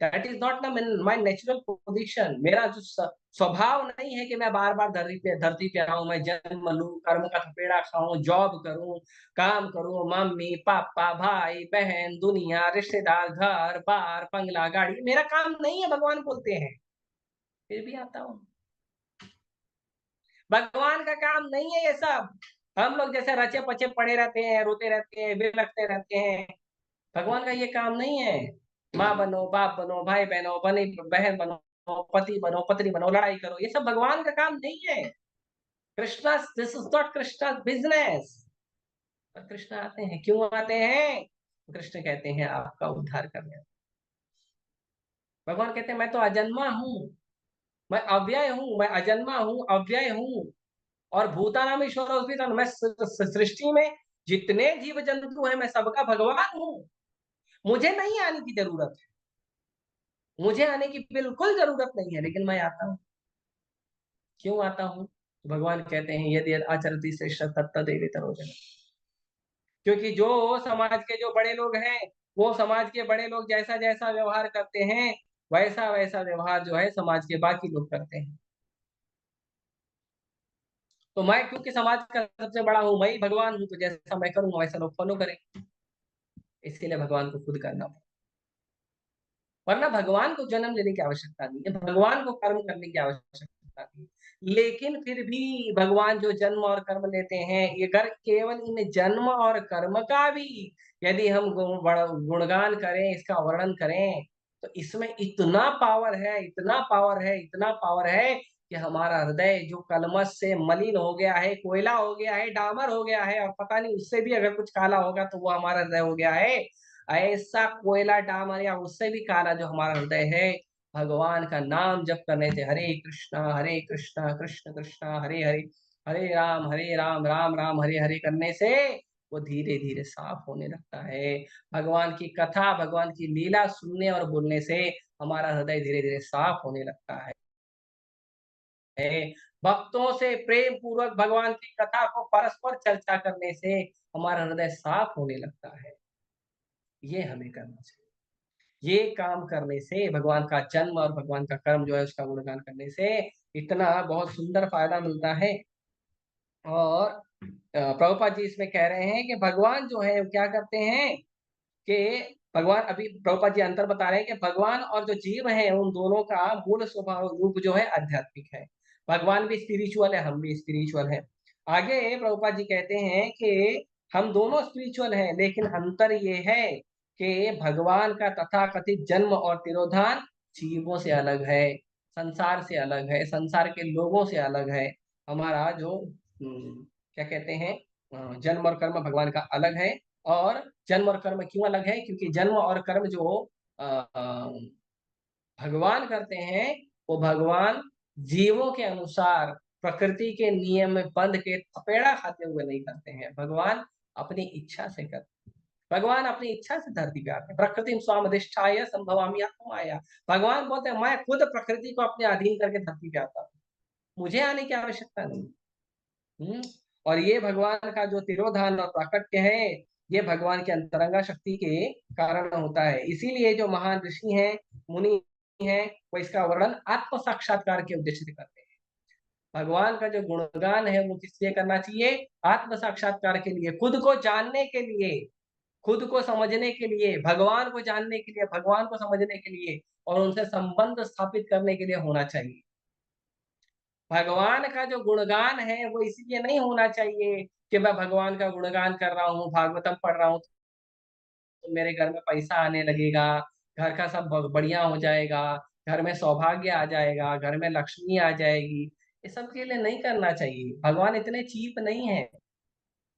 That is not my natural position. मेरा जो स्वभाव नहीं है कि मैं बार बार धरती पे आऊं, मैं जन्म लूं, कर्म का थपेड़ा खाऊं, जॉब करूं, काम करूं, मम्मी पापा भाई बहन दुनिया रिश्तेदार घर बार बंगला गाड़ी, मेरा काम नहीं है भगवान बोलते हैं। फिर भी आता हूं, भगवान का काम नहीं है ये सब। हम लोग जैसे रचे पचे पड़े रहते हैं, रोते रहते हैं, बिलखते रहते हैं, भगवान का ये काम नहीं है। माँ बनो, बाप बनो, भाई बहनो बने, बहन बनो, पति बनो, पत्नी बनो, लड़ाई करो, ये सब भगवान का काम नहीं है। Krishna, this is not Krishna business. Krishna आते हैं, क्यों आते हैं? कृष्ण कहते हैं आपका उद्धार करने। भगवान कहते हैं मैं तो अजन्मा हूँ, मैं अव्यय हूँ, मैं अजन्मा हूँ, अव्यय हूँ। और भूतानाम ईश्वर, मैं सृष्टि में जितने जीव जंतु हैं मैं सबका भगवान हूँ। मुझे नहीं आने की जरूरत है, मुझे आने की बिल्कुल जरूरत नहीं है, लेकिन मैं आता हूँ। क्यों आता हूँ? भगवान कहते हैं यदि आचरति श्रेष्ठ तत्तदेव तरोजन। क्योंकि जो समाज के जो बड़े लोग हैं, वो समाज के बड़े लोग जैसा जैसा व्यवहार करते हैं, वैसा वैसा व्यवहार जो है समाज के बाकी लोग करते हैं। तो मैं क्योंकि समाज का सबसे बड़ा हूं, मैं ही भगवान हूं, तो जैसा मैं करूंगा वैसा लोग फॉलो करें। इसके लिए भगवान को खुद करना पड़ेगा, वरना भगवान को जन्म लेने की आवश्यकता नहीं है, भगवान को कर्म करने की आवश्यकता नहीं। लेकिन फिर भी भगवान जो जन्म और कर्म लेते हैं, ये अगर केवल इन जन्म और कर्म का भी यदि हम गुणगान करें, इसका वर्णन करें, तो इसमें इतना पावर है, इतना पावर है, इतना पावर है कि हमारा हृदय जो कलमश से मलिन हो गया है, कोयला हो गया है, डामर हो गया है, और पता नहीं उससे भी अगर कुछ काला होगा तो वो हमारा हृदय हो गया है, ऐसा कोयला डामर या उससे भी काला जो हमारा हृदय है, भगवान का नाम जप करने से, हरे कृष्णा कृष्ण कृष्णा हरे हरे, हरे राम राम राम हरे हरे करने से वो धीरे धीरे साफ होने लगता है। भगवान की कथा, भगवान की लीला सुनने और बोलने से हमारा हृदय धीरे धीरे साफ होने लगता है। भक्तों से प्रेम पूर्वक भगवान की कथा को परस्पर चर्चा करने से हमारा हृदय साफ होने लगता है। ये हमें करना चाहिए। ये काम करने से, भगवान का जन्म और भगवान का कर्म जो है उसका गुणगान करने से इतना बहुत सुंदर फायदा मिलता है। और प्रभुपाद जी इसमें कह रहे हैं कि भगवान जो है क्या करते हैं कि भगवान, अभी प्रभुपाद जी अंतर बता रहे हैं कि भगवान और जो जीव है उन दोनों का मूल स्वभाव रूप जो है आध्यात्मिक है। भगवान भी स्पिरिचुअल है, हम भी स्पिरिचुअल है। आगे प्रभुपाद जी कहते हैं कि हम दोनों स्पिरिचुअल हैं, लेकिन अंतर ये है कि भगवान का तथाकथित जन्म और तिरोधान जीवों से अलग है, संसार से अलग है, संसार के लोगों से अलग है। हमारा जो क्या कहते हैं, जन्म और कर्म भगवान का अलग है। और जन्म और कर्म क्यों अलग है? क्योंकि जन्म और कर्म जो भगवान करते हैं, वो भगवान जीवों के अनुसार प्रकृति के नियम में बंध के थपेड़ा खाते हुए नहीं करते हैं, भगवान अपनी इच्छा से करते हैं। भगवान अपनी इच्छा से धरती पे आते हैं। प्रकृति स्वामधिष्ठाय संभवामि आत्माया। भगवान बोलते हैं मैं खुद प्रकृति को अपने अधीन करके धरती पे आता हूँ, मुझे आने की आवश्यकता नहीं। और ये भगवान का जो तिरोधान और प्राकट्य है, ये भगवान के अंतरंगा शक्ति के कारण होता है। इसीलिए जो महान ऋषि हैं, मुनि हैं, वो इसका वर्णन आत्म साक्षात्कार के उद्देश्य से करते हैं। भगवान का जो गुणगान है वो किस लिए करना चाहिए? आत्म साक्षात्कार के लिए, खुद को जानने के लिए, खुद को समझने के लिए, भगवान को जानने के लिए, भगवान को समझने के लिए और उनसे संबंध स्थापित करने के लिए होना चाहिए। भगवान का जो गुणगान है वो इसलिए नहीं होना चाहिए कि मैं भगवान का गुणगान कर रहा हूँ, भागवतम पढ़ रहा हूँ तो मेरे घर में पैसा आने लगेगा, घर का सब बढ़िया हो जाएगा, घर में सौभाग्य आ जाएगा, घर में लक्ष्मी आ जाएगी। ये सब के लिए नहीं करना चाहिए। भगवान इतने चीप नहीं है,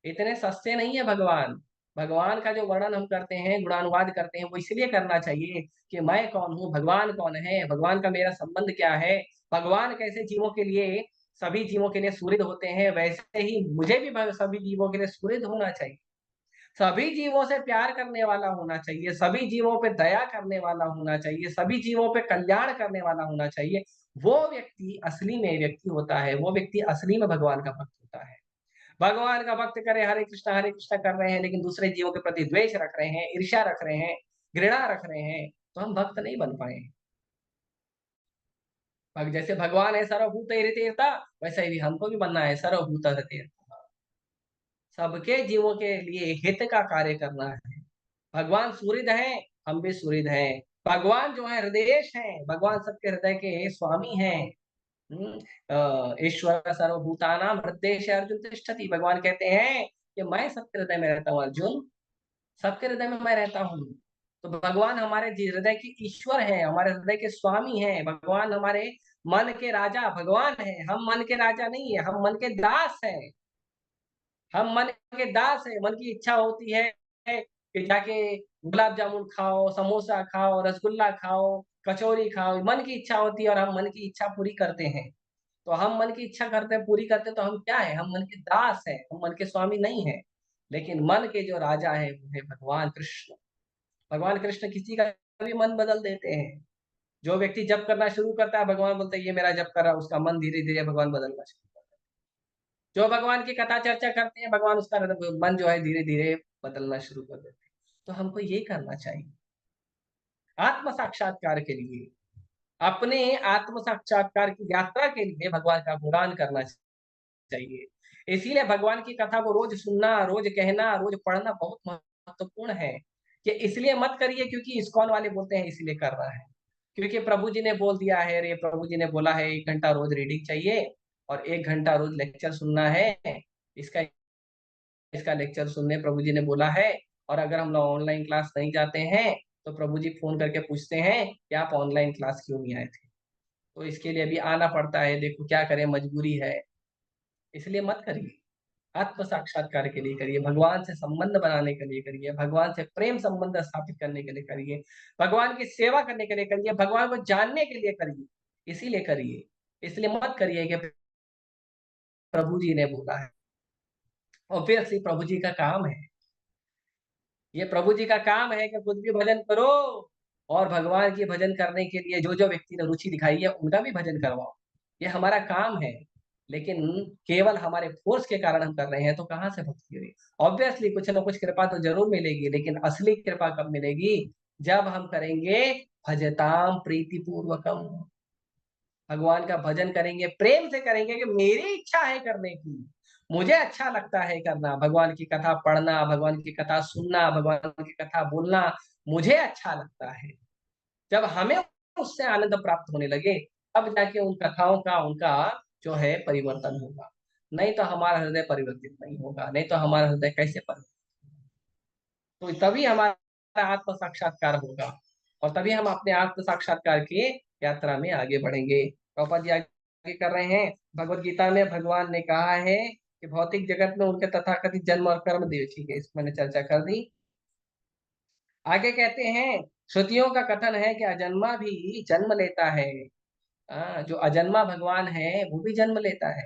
इतने सस्ते नहीं है भगवान। भगवान का जो वर्णन हम करते हैं, गुणानुवाद करते हैं, वो इसलिए करना चाहिए कि मैं कौन हूँ, भगवान कौन है, भगवान का मेरा संबंध क्या है, भगवान कैसे जीवों के लिए, सभी जीवों के लिए सूरित होते हैं, वैसे ही मुझे भी सभी जीवों के लिए सूरित होना चाहिए। सभी जीवों से प्यार करने वाला होना चाहिए, सभी जीवों पे दया करने वाला होना चाहिए, सभी जीवों पे कल्याण करने वाला होना चाहिए। वो व्यक्ति असली में व्यक्ति होता है, वो व्यक्ति असली में भगवान का भक्त होता है। भगवान का भक्त करे, हरे कृष्णा कर रहे हैं, लेकिन दूसरे जीवों के प्रति द्वेष रख रहे हैं, ईर्ष्या रख रहे हैं, घृणा रख रहे हैं, तो हम भक्त नहीं बन पाए। जैसे भगवान है सर्वभूत तीर्था, वैसे ही हमको भी बनना है सर्वभूत तीर्था। सबके जीवों के लिए हित का कार्य करना है। भगवान सूर्य है, हम भी सूर्य हैं। भगवान जो है हृदय है, भगवान सबके हृदय के स्वामी हैं। ईश्वर सर्वभूतानां हृदय अर्जुन तिष्ठति। भगवान कहते हैं कि मैं सबके हृदय में रहता हूँ अर्जुन, सबके हृदय में मैं रहता हूँ। तो भगवान हमारे हृदय के ईश्वर है, हमारे हृदय के स्वामी है। भगवान हमारे मन के राजा भगवान है, हम मन के राजा नहीं है, हम मन के दास है। हम मन के दास है। मन की इच्छा होती है कि जाके गुलाब जामुन खाओ, समोसा खाओ, रसगुल्ला खाओ, कचौरी खाओ, मन की इच्छा होती है और हम मन की इच्छा पूरी करते हैं। तो हम मन की इच्छा करते हैं, पूरी करते हैं, तो हम क्या है? हम मन के दास हैं, हम मन के स्वामी नहीं है। लेकिन मन के जो राजा है वो है भगवान कृष्ण। भगवान कृष्ण किसी का भी मन बदल देते हैं। जो व्यक्ति जप करना शुरू करता है, भगवान बोलते हैं ये मेरा जप कर रहा है, उसका मन धीरे धीरे भगवान बदलना शुरू करता है। जो भगवान की कथा चर्चा करते हैं, भगवान उसका मन जो है धीरे धीरे बदलना शुरू कर देते हैं। तो हमको ये करना चाहिए आत्म साक्षात्कार के लिए, अपने आत्म साक्षात्कार की यात्रा के लिए भगवान का गुणगान करना चाहिए। इसीलिए भगवान की कथा को रोज सुनना, रोज कहना, रोज पढ़ना बहुत महत्वपूर्ण है। कि इसलिए मत करिए क्योंकि इस्कॉन वाले बोलते हैं इसलिए कर रहा है, क्योंकि प्रभु जी ने बोल दिया है, रे प्रभु जी ने बोला है 1 घंटा रोज रीडिंग चाहिए और 1 घंटा रोज लेक्चर सुनना है। इसका इसका लेक्चर सुनने प्रभु जी ने बोला है। और अगर हम लोग ऑनलाइन क्लास नहीं जाते हैं तो प्रभु जी फोन करके पूछते हैं कि आप ऑनलाइन क्लास क्यों नहीं आए थे। तो इसके लिए अभी आना पड़ता है, देखो क्या करें, मजबूरी है। इसलिए मत करिए, आत्म साक्षात्कार के लिए करिए, भगवान से संबंध बनाने के लिए करिए, भगवान से प्रेम संबंध स्थापित करने के लिए करिए, भगवान की सेवा करने के लिए करिए, भगवान को जानने के लिए करिए, इसीलिए करिए। इसलिए मत करिए कि प्रभु जी ने बोला है। ऑब्वियसली प्रभु जी का काम है, ये प्रभु जी का काम है कि खुद भी भजन करो और भगवान की भजन करने के लिए जो जो व्यक्ति ने रुचि दिखाई है उनका भी भजन करवाओ। ये हमारा काम है। लेकिन केवल हमारे फोर्स के कारण हम कर रहे हैं तो कहाँ से भक्ति होगी? ऑब्वियसली कुछ ना कुछ कृपा तो जरूर मिलेगी, लेकिन असली कृपा कब मिलेगी? जब हम करेंगे भजताम प्रीति पूर्वकम, भगवान का भजन करेंगे, प्रेम से करेंगे कि मेरी इच्छा है करने की, मुझे अच्छा लगता है करना, भगवान की कथा पढ़ना, भगवान की कथा सुनना, भगवान की कथा बोलना मुझे अच्छा लगता है। जब हमें उससे आनंद प्राप्त होने लगे तब जाके उन कथाओं का, उनका जो है परिवर्तन होगा। नहीं तो हमारा हृदय परिवर्तित नहीं होगा, नहीं तो हमारा हृदय कैसे परिवर्तित, तो तभी हमारा आत्म साक्षात्कार होगा और तभी हम अपने आत्म साक्षात्कार की यात्रा में आगे बढ़ेंगे। प्रभुपाद जी आगे कर रहे हैं, भगवत गीता में भगवान ने कहा है कि भौतिक जगत में उनके तथाकथित जन्म और कर्म देखी है, इसको मैंने चर्चा कर दी। आगे कहते हैं श्रुतियों का कथन है कि अजन्मा भी जन्म लेता है। जो अजन्मा भगवान है वो भी जन्म लेता है।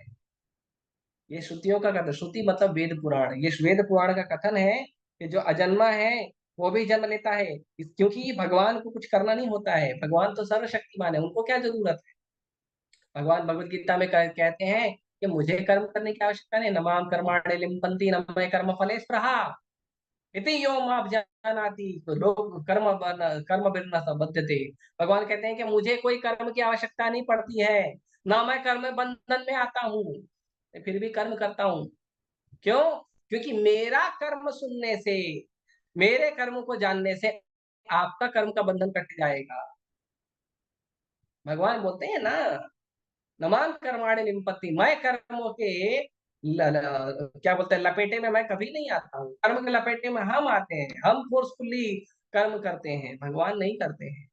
ये श्रुतियों का कथन, श्रुति मतलब वेद पुराण, ये वेद पुराण का कथन है कि जो अजन्मा है वो भी जन्म लेता है। क्योंकि भगवान को कुछ करना नहीं होता है, भगवान तो सर्वशक्तिमान है, उनको क्या जरूरत है। भगवान भगवत गीता में कहते हैं कि मुझे कर्म करने की आवश्यकता नहीं। नमाम कर्माणि लिम्पन्ति न मय कर्म फले स्पृहा इति यो माप जानाति। तो लोग कर्म बिर्न संबद्धते। भगवान कहते हैं कि मुझे कोई कर्म की आवश्यकता नहीं पड़ती है, ना मैं कर्म बंधन में आता हूँ, फिर भी कर्म करता हूँ। क्यों? क्योंकि मेरा कर्म सुनने से, मेरे कर्म को जानने से आपका कर्म का बंधन कट जाएगा। भगवान बोलते हैं ना, नमान कर्माणि लिम्पति, मैं कर्मों के क्या बोलते हैं लपेटे में मैं कभी नहीं आता हूँ। कर्म के लपेटे में हम आते हैं, हम फोर्सफुली कर्म करते हैं, भगवान नहीं करते हैं।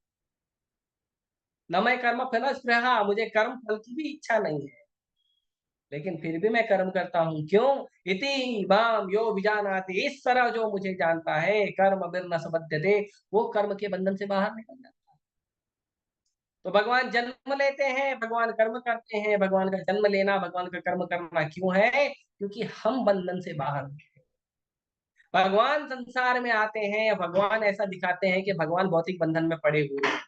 न मैं कर्म फल स्पृहा, मुझे कर्म फल की भी इच्छा नहीं है, लेकिन फिर भी मैं कर्म करता हूँ। क्यों? इति माम यो विजानाति, इस तरह जो मुझे जानता है, कर्म बिर्न संबध्यते, वो कर्म के बंधन से बाहर निकल जाता है। तो भगवान जन्म लेते हैं, भगवान कर्म करते हैं। भगवान का जन्म लेना, भगवान का कर्म करना क्यों है? क्योंकि हम बंधन से बाहर हैं। भगवान संसार में आते हैं, भगवान ऐसा दिखाते हैं कि भगवान भौतिक बंधन में पड़े हुए हैं।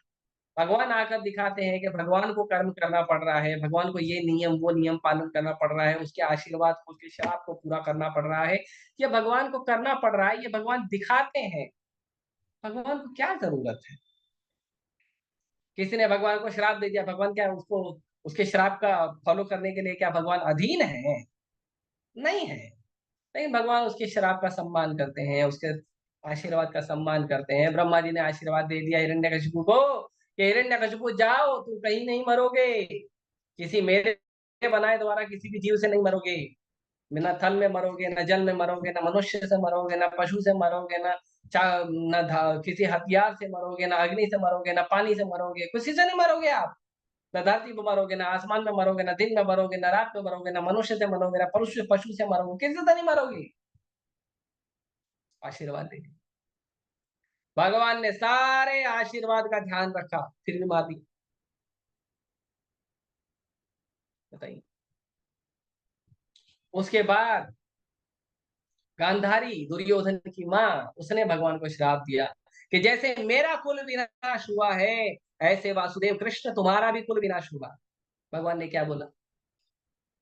भगवान आकर दिखाते हैं कि भगवान को कर्म करना पड़ रहा है, भगवान को ये नियम वो नियम पालन करना पड़ रहा है, उसके आशीर्वाद को, उसके श्राप को पूरा करना पड़ रहा है। ये भगवान को करना पड़ रहा है, ये भगवान दिखाते हैं। भगवान को क्या जरूरत है? किसी ने भगवान को श्राप दे दिया, भगवान क्या उसको, उसके श्राप का फॉलो करने के लिए क्या भगवान अधीन है? नहीं है। लेकिन भगवान उसके श्राप का सम्मान करते हैं, उसके आशीर्वाद का सम्मान करते हैं। ब्रह्मा जी ने आशीर्वाद दे दिया हिरण्यकशिपु को कि हिरण्यकशिपु जाओ, तुम कहीं नहीं मरोगे, किसी मेरे बनाए द्वारा किसी भी जीव से नहीं मरोगे। न थल में मरोगे, न जल में मरोगे, न मनुष्य से मरोगे, न पशु से मरोगे, किसी हथियार से मरोगे, न अग्नि से मरोगे, न पानी से मरोगे, किसी से नहीं मरोगे आप। न धरती पे मरोगे, न आसमान में मरोगे, न दिन में मरोगे, न रात में मरोगे, न मनुष्य से मरोगे, न पशु पशु से मरोगे, किसी से नहीं मरोगे। आशीर्वाद दे दिया। भगवान ने सारे आशीर्वाद का ध्यान रखा, फिर भी मार दी। बताइए। उसके बाद गांधारी, दुर्योधन की माँ, उसने भगवान को श्राप दिया कि जैसे मेरा कुल विनाश हुआ है, ऐसे वासुदेव कृष्ण तुम्हारा भी कुल विनाश हुआ। भगवान ने क्या बोला?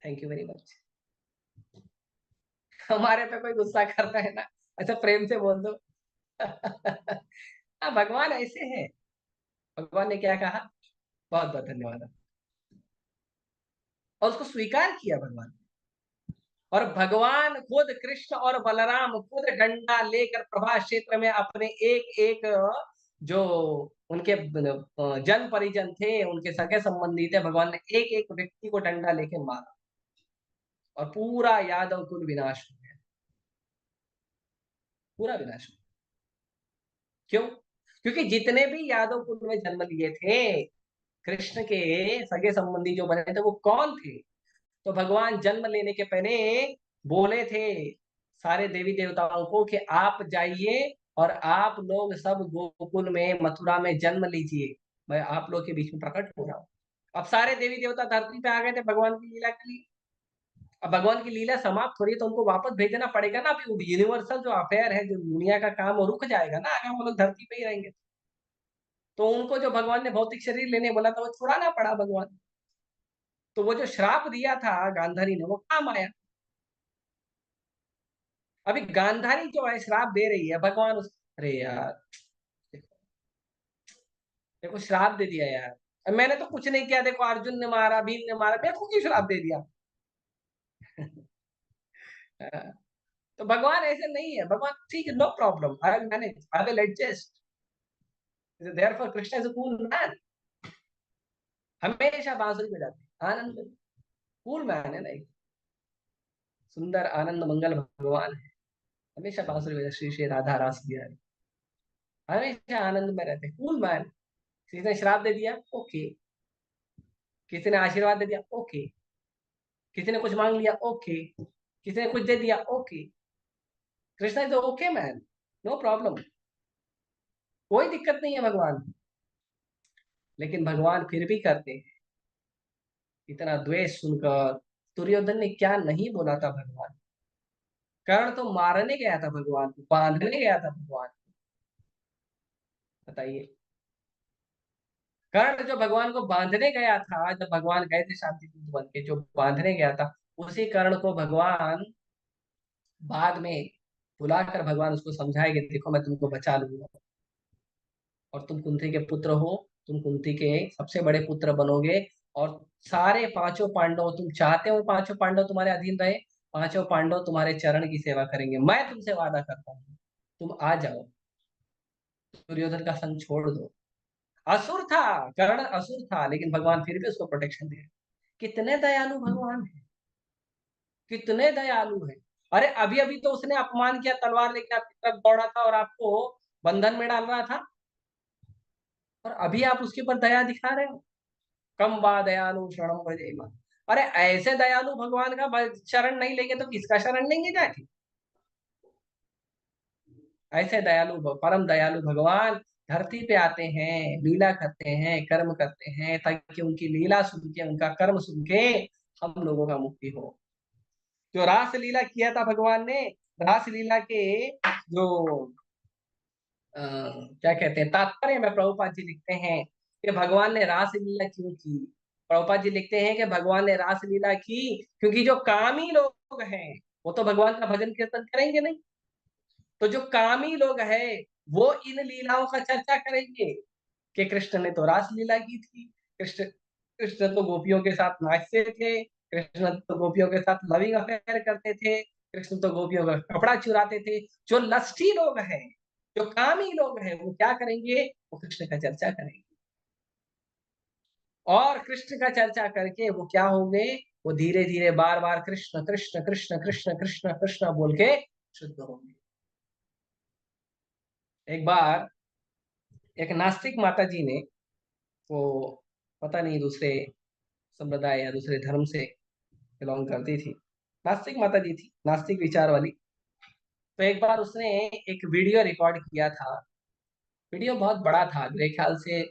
Thank you very much. हमारे पे कोई गुस्सा करता है ना, अच्छा प्रेम से बोल दो। हाँ, भगवान ऐसे हैं। भगवान ने क्या कहा? बहुत बहुत धन्यवाद। और उसको स्वीकार किया भगवान। और भगवान खुद कृष्ण और बलराम खुद डंडा लेकर प्रभास क्षेत्र में अपने एक एक जो उनके जन परिजन थे, उनके सगे संबंधी थे, भगवान ने एक एक व्यक्ति को डंडा लेके मारा और पूरा यादव कुल विनाश हो गया। पूरा विनाश हो गया। क्यों? क्योंकि जितने भी यादव कुल में जन्म लिए थे, कृष्ण के सगे संबंधी जो बने थे, वो कौन थे? तो भगवान जन्म लेने के पहले बोले थे सारे देवी देवताओं को कि आप जाइए और आप लोग सब गोकुल में, मथुरा में जन्म लीजिए, मैं आप लोग के बीच में प्रकट हो रहा हूँ। अब सारे देवी देवता धरती पे आ गए थे भगवान की लीला के लिए। अब भगवान की लीला समाप्त हो रही है, तो उनको वापस भेजना पड़ेगा ना। अभी यूनिवर्सल जो अफेयर है, जो दुनिया का काम, वो रुक जाएगा ना, आगे वो लोग धरती पे ही रहेंगे। तो उनको जो भगवान ने भौतिक शरीर लेने बोला था, वो छुड़ाना पड़ा भगवान। तो वो जो श्राप दिया था गांधारी ने, वो काम आया। अभी गांधारी जो है श्राप दे रही है, भगवान उस, अरे यार देखो श्राप दे दिया यार। अब मैंने तो कुछ नहीं किया, देखो अर्जुन ने मारा, भीम ने मारा, मेरे को क्यों श्राप दे दिया? तो भगवान ऐसे नहीं है। भगवान ठीक है, no problem, I will manage, I will adjust. Therefore Krishna is a cool man. हमेशा बांसुरी बजाते हैं, आनंद, कूल मैन है ना, एक सुंदर आनंद मंगल भगवान है। हमेशा बांसुरी बजाते, श्री श्री राधा रास बिहारी, हमेशा आनंद में रहते, कूल मैन। किसी ने श्राप दे दिया, ओके। किसी ने आशीर्वाद दे दिया, ओके। किसी ने कुछ मांग लिया, ओके। किसी ने कुछ दे दिया, okay. Krishna is okay man, no problem, कोई दिक्कत नहीं है भगवान। लेकिन भगवान फिर भी करते हैं। इतना द्वेष सुनकर दुर्योधन ने क्या नहीं बोला था भगवान। कर्ण तो मारने गया था भगवान को, बांधने गया था भगवान को। बताइए। कर्ण जो भगवान को बांधने गया था, जब भगवान गए थे शांति दूत बन के, जो बांधने गया था, उसी कर्ण को भगवान बाद में बुलाकर भगवान उसको समझाएंगे, देखो मैं तुमको बचा लूंगा और तुम कुंती के पुत्र हो, तुम कुंती के सबसे बड़े पुत्र बनोगे और सारे पांचों पांडव, तुम चाहते हो पांचों पांडव तुम्हारे अधीन रहे, पांचों पांडव तुम्हारे चरण की सेवा करेंगे, मैं तुमसे वादा करता हूँ, तुम आ जाओ, दुर्योधन का संग छोड़ दो। असुर था, कर्ण असुर था, लेकिन भगवान फिर भी उसको प्रोटेक्शन दे। कितने दयालु भगवान है, कितने दयालु है। अरे अभी अभी तो उसने अपमान किया, तलवार लेके आपकी तरफ दौड़ा था और आपको बंधन में डाल रहा था, और अभी आप उसके ऊपर दया दिखा रहे हो। कम वा दयालु शरणम भजेम। अरे ऐसे दयालु भगवान का शरण नहीं लेंगे तो किसका शरण लेंगे जाके। ऐसे दयालु, परम दयालु भगवान धरती पे आते हैं, लीला करते हैं, कर्म करते हैं, ताकि उनकी लीला सुन के, उनका कर्म सुन के हम लोगों का मुक्ति हो। जो रास लीला किया था भगवान ने, रास लीला के जो क्या कहते हैं तात्पर्य में प्रभुपाद जी लिखते हैं कि भगवान ने रास लीला क्यों की। प्रभुपाद जी लिखते हैं कि भगवान ने रास लीला की क्योंकि जो कामी लोग हैं वो तो भगवान का भजन कीर्तन करेंगे नहीं, तो जो कामी लोग हैं वो इन लीलाओं का चर्चा करेंगे कि कृष्ण ने तो रास लीला की थी, कृष्ण कृष्ण तो गोपियों के साथ नाचते थे, कृष्ण तो गोपियों के साथ लविंग अफेयर करते थे, कृष्ण तो गोपियों का कपड़ा चुराते थे। जो लस्टी लोग हैं, जो कामी लोग हैं, वो क्या करेंगे, वो कृष्ण का चर्चा करेंगे और कृष्ण का चर्चा करके वो क्या होंगे, वो धीरे धीरे बार बार कृष्ण कृष्ण कृष्ण कृष्ण कृष्ण कृष्ण बोल के शुद्ध होंगे। एक बार एक नास्तिक माता जी ने, वो पता नहीं दूसरे संप्रदाय या दूसरे धर्म से बिलोंग करती थी, नास्तिक माता जी थी, नास्तिक विचार वाली। तो एक बार उसने एक वीडियो रिकॉर्ड किया था, वीडियो बहुत बड़ा था, मेरे ख्याल से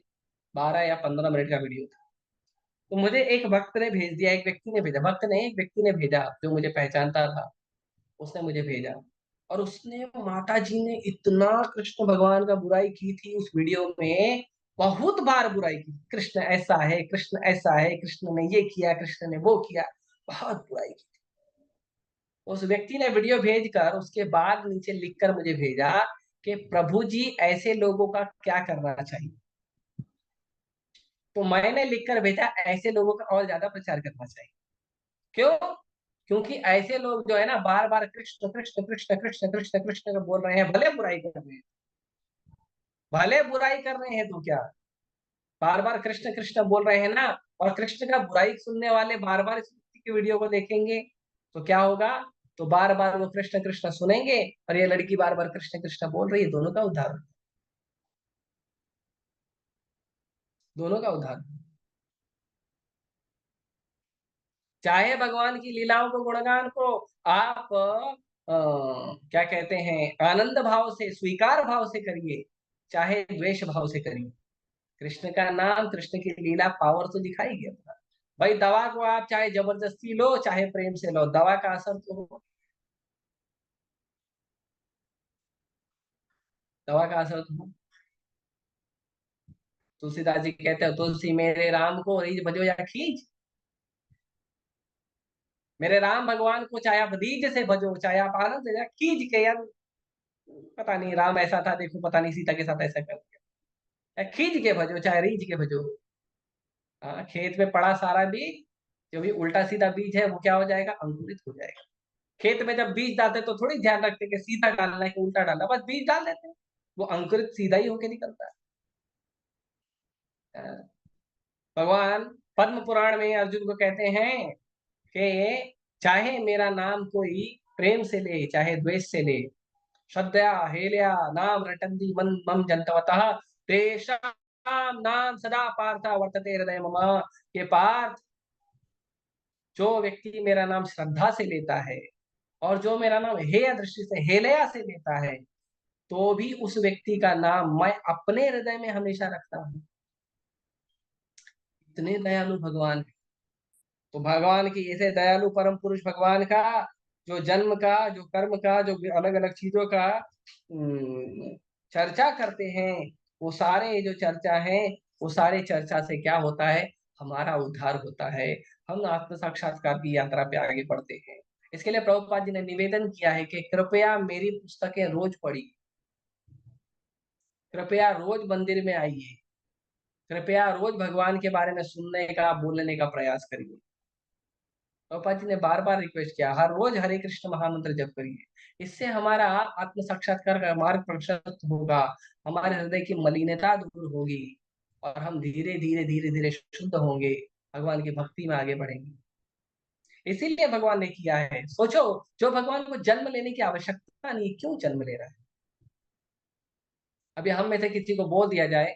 12 या 15 मिनट का वीडियो था। तो मुझे एक भक्त ने भेज दिया, एक व्यक्ति ने भेजा, भक्त ने एक व्यक्ति ने भेजा जो मुझे पहचानता था, उसने मुझे भेजा। और उसने, माता जी ने इतना कृष्ण भगवान का बुराई की थी उस वीडियो में, बहुत बार बुराई की, कृष्ण ऐसा है, कृष्ण ऐसा है, कृष्ण ने ये किया, कृष्ण ने वो किया, बहुत बुराई की। उस व्यक्ति ने वीडियो भेजकर उसके बाद नीचे लिखकर मुझे भेजा कि प्रभु जी ऐसे लोगों का क्या करना चाहिए। तो मैंने लिखकर भेजा, ऐसे लोगों का और ज्यादा प्रचार करना चाहिए। क्यों? क्योंकि ऐसे लोग जो है ना, बार बार कृष्ण कृष्ण कृष्ण कृष्ण कृष्ण कृष्ण बोल रहे हैं, भले बुराई कर रहे हैं, भले बुराई कर रहे हैं तो क्या, बार बार कृष्ण कृष्ण बोल रहे हैं ना, और कृष्ण का बुराई सुनने वाले बार बार इस व्यक्ति की वीडियो को देखेंगे तो क्या होगा, तो बार बार वो कृष्ण कृष्ण सुनेंगे और ये लड़की बार बार कृष्ण कृष्ण बोल रही है, दोनों का उद्धार, दोनों का उद्धार। चाहे भगवान की लीलाओं को, गुणगान को आप क्या कहते हैं, आनंद भाव से, स्वीकार भाव से करिए, चाहे द्वेष भाव से करिए, कृष्ण का नाम, कृष्ण की लीला पावर तो दिखाएगी अपना। भाई दवा को आप चाहे जबरदस्ती लो चाहे प्रेम से लो, दवा का असर तो हो, दवा का असर तो हो। तुलसीदास जी कहते हो, तुलसी मेरे राम को रीझ भजो या खींच, मेरे राम भगवान को चाहे आप रीझ से भजो, चाहे आप आनंद से, या खींच के, यार पता नहीं राम ऐसा था, देखो पता नहीं सीता के साथ ऐसा कर दिया, या खींच के भजो चाहे रीझ के भजो। हाँ, खेत में पड़ा सारा बीज, जो भी उल्टा सीधा बीज है वो क्या हो जाएगा, अंकुरित हो जाएगा। खेत में जब बीज डालते तो थोड़ी ध्यान रखते कि सीधा डालना है कि उल्टा डालना, बस बीज डाल देते हैं, वो अंकुरित सीधा ही होके निकलता है। भगवान पद्म पुराण में अर्जुन को कहते हैं कि चाहे मेरा नाम कोई प्रेम से ले चाहे द्वेष से ले, श्रद्धया हेलया नाम रटंती मन मम जंतवतः तेषां नाम सदा पार्थ वर्तते हृदय मम। के पार्थ, जो व्यक्ति मेरा नाम श्रद्धा से लेता है और जो मेरा नाम हेय दृष्टि से, हेलया से लेता है, तो भी उस व्यक्ति का नाम मैं अपने हृदय में हमेशा रखता हूँ। इतने दयालु भगवान है। तो भगवान की ऐसे दयालु परम पुरुष भगवान का जो जन्म का, जो कर्म का, जो अलग अलग चीजों का चर्चा करते हैं, वो सारे जो चर्चा है, वो सारे चर्चा से क्या होता है, हमारा उद्धार होता है। हम आत्म साक्षात्कार की यात्रा पे आगे बढ़ते हैं। इसके लिए प्रभुपाद जी ने निवेदन किया है कि कृपया मेरी पुस्तकें रोज पढ़िए, कृपया रोज मंदिर में आइए, कृपया रोज भगवान के बारे में सुनने का, बोलने का प्रयास करिए। प्रभुपाद जी ने बार बार रिक्वेस्ट किया, हर रोज हरे कृष्ण महामंत्र जप करिए। इससे हमारा आत्म साक्षात्कार का मार्ग प्रशस्त होगा, हमारे हृदय की मलिनता दूर होगी और हम धीरे धीरे धीरे धीरे शुद्ध होंगे, भगवान की भक्ति में आगे बढ़ेंगे। इसीलिए भगवान ने किया है। सोचो, जो भगवान को जन्म लेने की आवश्यकता नहीं, क्यों जन्म ले रहा है? अभी हम में से किसी को बोल दिया जाए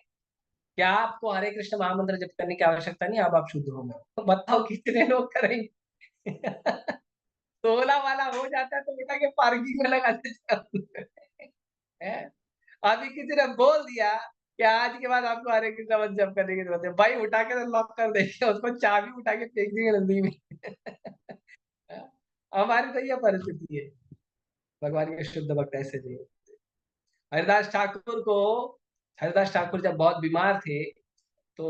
कि आपको हरे कृष्ण महामंत्र जप करने की आवश्यकता नहीं, अब आप शुद्ध हो गए, तो बताओ कितने लोग करेंगे? 16 वाला हो जाता है तो बेटा के पार्किंग में लगा देते हैं। अभी किसी ने बोल दिया कि आज के बाद आपको हरे कृष्ण मंत्र जप करने की जरूरत है, भाई उठा के लॉक कर देंगे, उसको चाबी उठा के फेंक देंगे नदी में। हमारी तो यह परिस्थिति है। भगवान के शुद्ध भक्त ऐसे नहीं। हरिदास ठाकुर को, हरिदास ठाकुर जब बहुत बीमार थे तो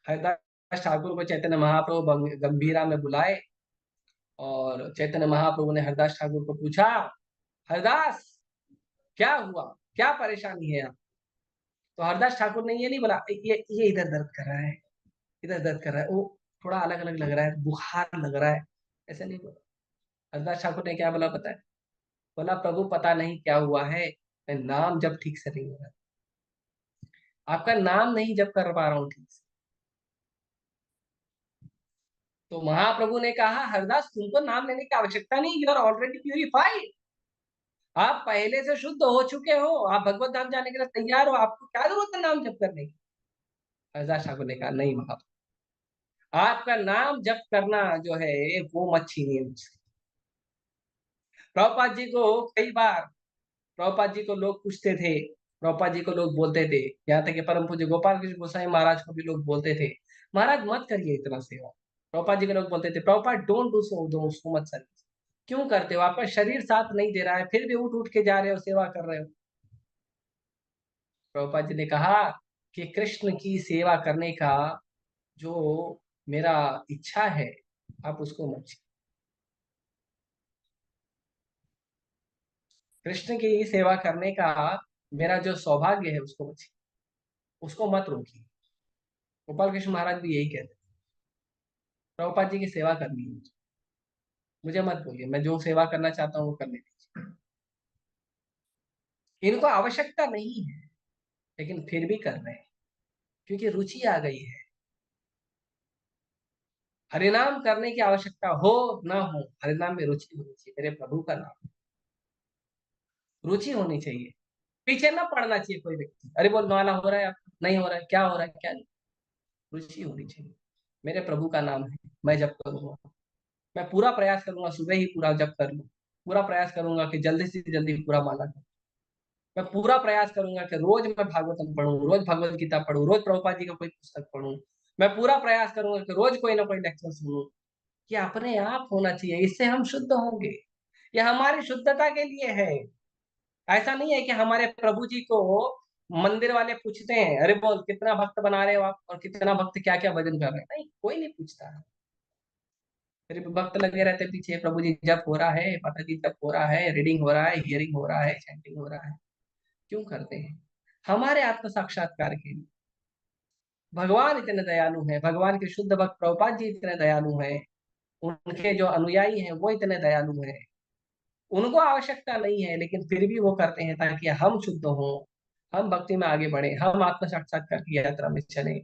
हरिदास ठाकुर को चैतन्य महाप्रभु गंभीरा में बुलाए और चैतन्य महाप्रभु ने हरिदास ठाकुर को पूछा, हरिदास क्या हुआ, क्या परेशानी है आप? तो हरदास ठाकुर ने ये नहीं बोला ये इधर दर्द कर रहा है, इधर दर्द कर रहा है, वो थोड़ा अलग अलग लग रहा है, बुखार लग रहा है, ऐसे नहीं बोला। हरदास ठाकुर ने क्या बोला पता है? बोला, प्रभु पता नहीं क्या हुआ है, मैं नाम जब ठीक से नहीं हो रहा, आपका नाम नहीं जब कर पा रहा हूँ ठीक से। तो महाप्रभु ने कहा, हरदास तुमको नाम लेने की आवश्यकता नहीं, यू आर ऑलरेडी प्यूरिफाइड, आप पहले से शुद्ध हो चुके हो, आप भगवत धाम जाने के लिए तैयार हो, आपको क्या जरूरत है नाम जप करने की? हरदास ठाकुर ने कहा, नहीं महाप्रभु, आपका नाम जप करना जो है वो मत छीनिए मुझसे। प्रभुपाद जी को कई बार, प्रभुपाद जी को लोग पूछते थे, प्रभुपाद जी को लोग बोलते थे, यहाँ तक कि परम पूज्य गोपाल कृष्ण गोसाई महाराज को भी लोग बोलते थे, महाराज मत करिए इतना सेवा। प्रभुपाद जी के लोग बोलते थे, Prabhupada don't do so, do so much service, क्यों करते हो, आपका शरीर साथ नहीं दे रहा है, फिर भी उठ उठ के जा रहे हो, सेवा कर रहे हो। प्रभुपाद जी ने कहा कि कृष्ण की सेवा करने का जो मेरा इच्छा है, आप उसको मत, कृष्ण की सेवा करने का मेरा जो सौभाग्य है उसको बची, उसको मत रोकिए। गोपाल कृष्ण महाराज भी यही कहते हैं, प्रभुपाद जी की सेवा करनी है मुझे मत बोलिए, मैं जो सेवा करना चाहता हूँ वो करने दीजिए। इनको आवश्यकता नहीं है लेकिन फिर भी कर रहे हैं क्योंकि रुचि आ गई है। हरिनाम करने की आवश्यकता हो ना हो, हरिनाम में रुचि होनी चाहिए, मेरे प्रभु का नाम, रुचि होनी चाहिए। पीछे ना पड़ना चाहिए कोई व्यक्ति, अरे बोल वाला हो रहा है, नहीं हो रहा है, क्या हो रहा है, क्या नहीं, रुचि होनी चाहिए। मेरे प्रभु का नाम है, मैं जप करूंगा, मैं पूरा प्रयास करूंगा सुबह ही पूरा जप कर लूं, पूरा प्रयास करूंगा कि जल्दी से जल्दी पूरा माला करूं, मैं पूरा प्रयास करूंगा कि रोज मैं भागवतम पढ़ूं, रोज भगवत गीता पढ़ूं, रोज प्रभुपाद जी का कोई पुस्तक पढ़ूं, मैं पूरा प्रयास करूंगा कि रोज कोई ना कोई लेक्चर सुनूं। ये अपने आप होना चाहिए, इससे हम शुद्ध होंगे, ये हमारी शुद्धता के लिए है। ऐसा नहीं है कि हमारे प्रभु जी को मंदिर वाले पूछते हैं, अरे बोल कितना भक्त बना रहे हो आप और कितना भक्त क्या क्या भजन कर रहे हैं, नहीं कोई नहीं पूछता है। फिर भी भक्त लगे रहते पीछे, प्रभु जी जप हो रहा है, माता जी जप हो रहा है, रीडिंग हो रहा है, हियरिंग हो रहा है, चैंटिंग हो रहा है, क्यों करते हैं? हमारे आत्म साक्षात्कार के लिए। भगवान इतने दयालु हैं, भगवान के शुद्ध भक्त प्रभुपाद जी इतने दयालु हैं, उनके जो अनुयायी हैं वो इतने दयालु हैं, उनको आवश्यकता नहीं है लेकिन फिर भी वो करते हैं ताकि हम शुद्ध हों, हम भक्ति में आगे बढ़े, हम आत्म साक्षात्कार की यात्रा में चले,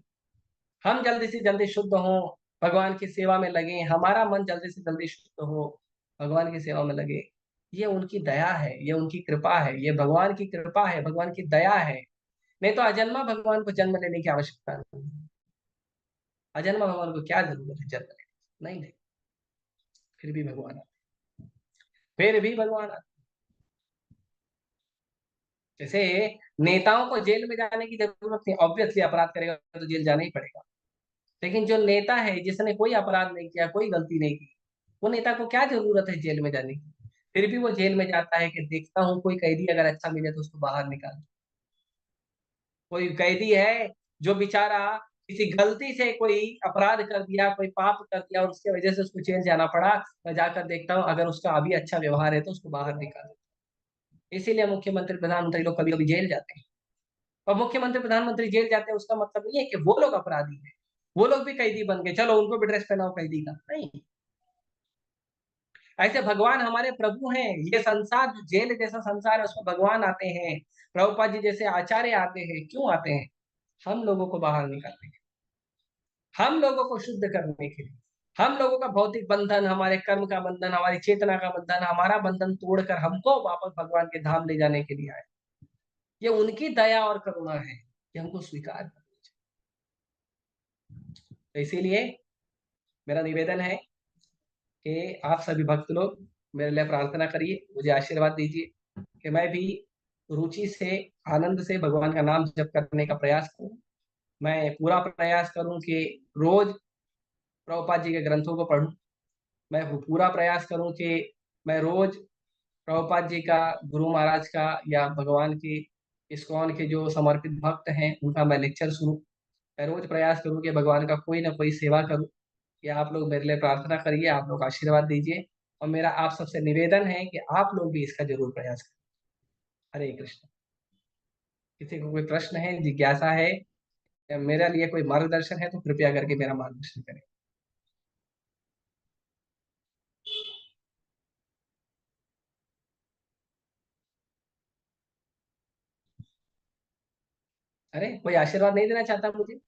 हम जल्दी से जल्दी शुद्ध हों, भगवान की सेवा में लगे, हमारा मन जल्दी से जल्दी शुद्ध हो, भगवान की सेवा में लगे। ये उनकी दया है, ये उनकी कृपा है, ये भगवान की कृपा है, भगवान की दया है। नहीं तो अजन्मा भगवान को जन्म लेने की आवश्यकता नहीं है। अजन्मा भगवान को क्या जरूरत है जन्म लेने की? नहीं नहीं, फिर भी भगवान आते, फिर भी भगवान आते। जैसे नेताओं को जेल में जाने की जरूरत नहीं, ऑब्वियसली अपराध करेगा तो जेल जाना ही पड़ेगा, लेकिन जो नेता है जिसने कोई अपराध नहीं किया, कोई गलती नहीं की, वो नेता को क्या जरूरत है जेल में जाने की? फिर भी वो जेल में जाता है कि देखता हूँ कोई कैदी अगर अच्छा मिले तो उसको बाहर निकाल। कोई कैदी है जो बेचारा किसी गलती से कोई अपराध कर दिया, कोई पाप कर दिया और उसकी वजह से उसको जेल जाना पड़ा, मैं जाकर देखता हूँ अगर उसका अभी अच्छा व्यवहार है तो उसको बाहर निकाल देता हूं। इसीलिए मुख्यमंत्री प्रधानमंत्री लोग कभी कभी जेल जाते हैं। और मुख्यमंत्री प्रधानमंत्री जेल जाते हैं उसका मतलब नहीं है कि वो लोग अपराधी हैं, वो लोग भी कैदी बन गए, चलो उनको भी ड्रेस पहनाओ कैदी का, नहीं। ऐसे भगवान हमारे प्रभु हैं। ये संसार जो जेल जैसा संसार है उसमें भगवान आते हैं, प्रभुपाद जी जैसे आचार्य आते हैं। क्यों आते हैं? हम लोगों को बाहर निकालने के लिए, हम लोगों को शुद्ध करने के लिए, हम लोगों का भौतिक बंधन, हमारे कर्म का बंधन, हमारी चेतना का बंधन, हमारा बंधन तोड़कर हमको वापस भगवान के धाम ले जाने के लिए आए। ये उनकी दया और करुणा है कि हमको स्वीकार करनी चाहिए। तो इसीलिए मेरा निवेदन है कि आप सभी भक्त लोग मेरे लिए प्रार्थना करिए, मुझे आशीर्वाद दीजिए कि मैं भी रुचि से, आनंद से भगवान का नाम जप करने का प्रयास करूं। मैं पूरा प्रयास करूं कि रोज प्रभुपाद जी के ग्रंथों को पढूं। मैं पूरा प्रयास करूं कि मैं रोज प्रभुपाद जी का, गुरु महाराज का या भगवान के इस्कॉन के जो समर्पित भक्त हैं उनका मैं लेक्चर सुनूं। मैं रोज प्रयास करूं कि भगवान का कोई ना कोई सेवा करूं। कि आप लोग मेरे लिए प्रार्थना करिए, आप लोग आशीर्वाद दीजिए और मेरा आप सबसे निवेदन है कि आप लोग भी इसका जरूर प्रयास करें। हरे कृष्ण। किसी को कोई प्रश्न है, जिज्ञासा है या मेरे लिए कोई मार्गदर्शन है तो कृपया करके मेरा मार्गदर्शन करें। अरे कोई आशीर्वाद नहीं देना चाहता मुझे?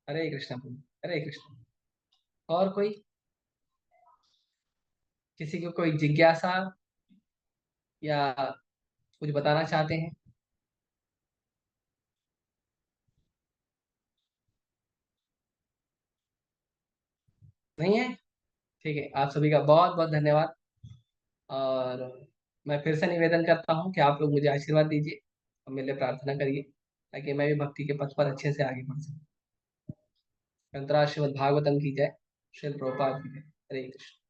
हरे कृष्ण प्रभु, हरे कृष्ण। और कोई, किसी को कोई जिज्ञासा या कुछ बताना चाहते हैं? नहीं है? ठीक है, आप सभी का बहुत बहुत धन्यवाद। और मैं फिर से निवेदन करता हूँ कि आप लोग मुझे आशीर्वाद दीजिए और मेरे लिए प्रार्थना करिए ताकि मैं भी भक्ति के पथ पर अच्छे से आगे बढ़ सकूं। अंतरा श्रीमद् भागवतम की जय। श्री प्रभुपाद की जय। हरे कृष्ण।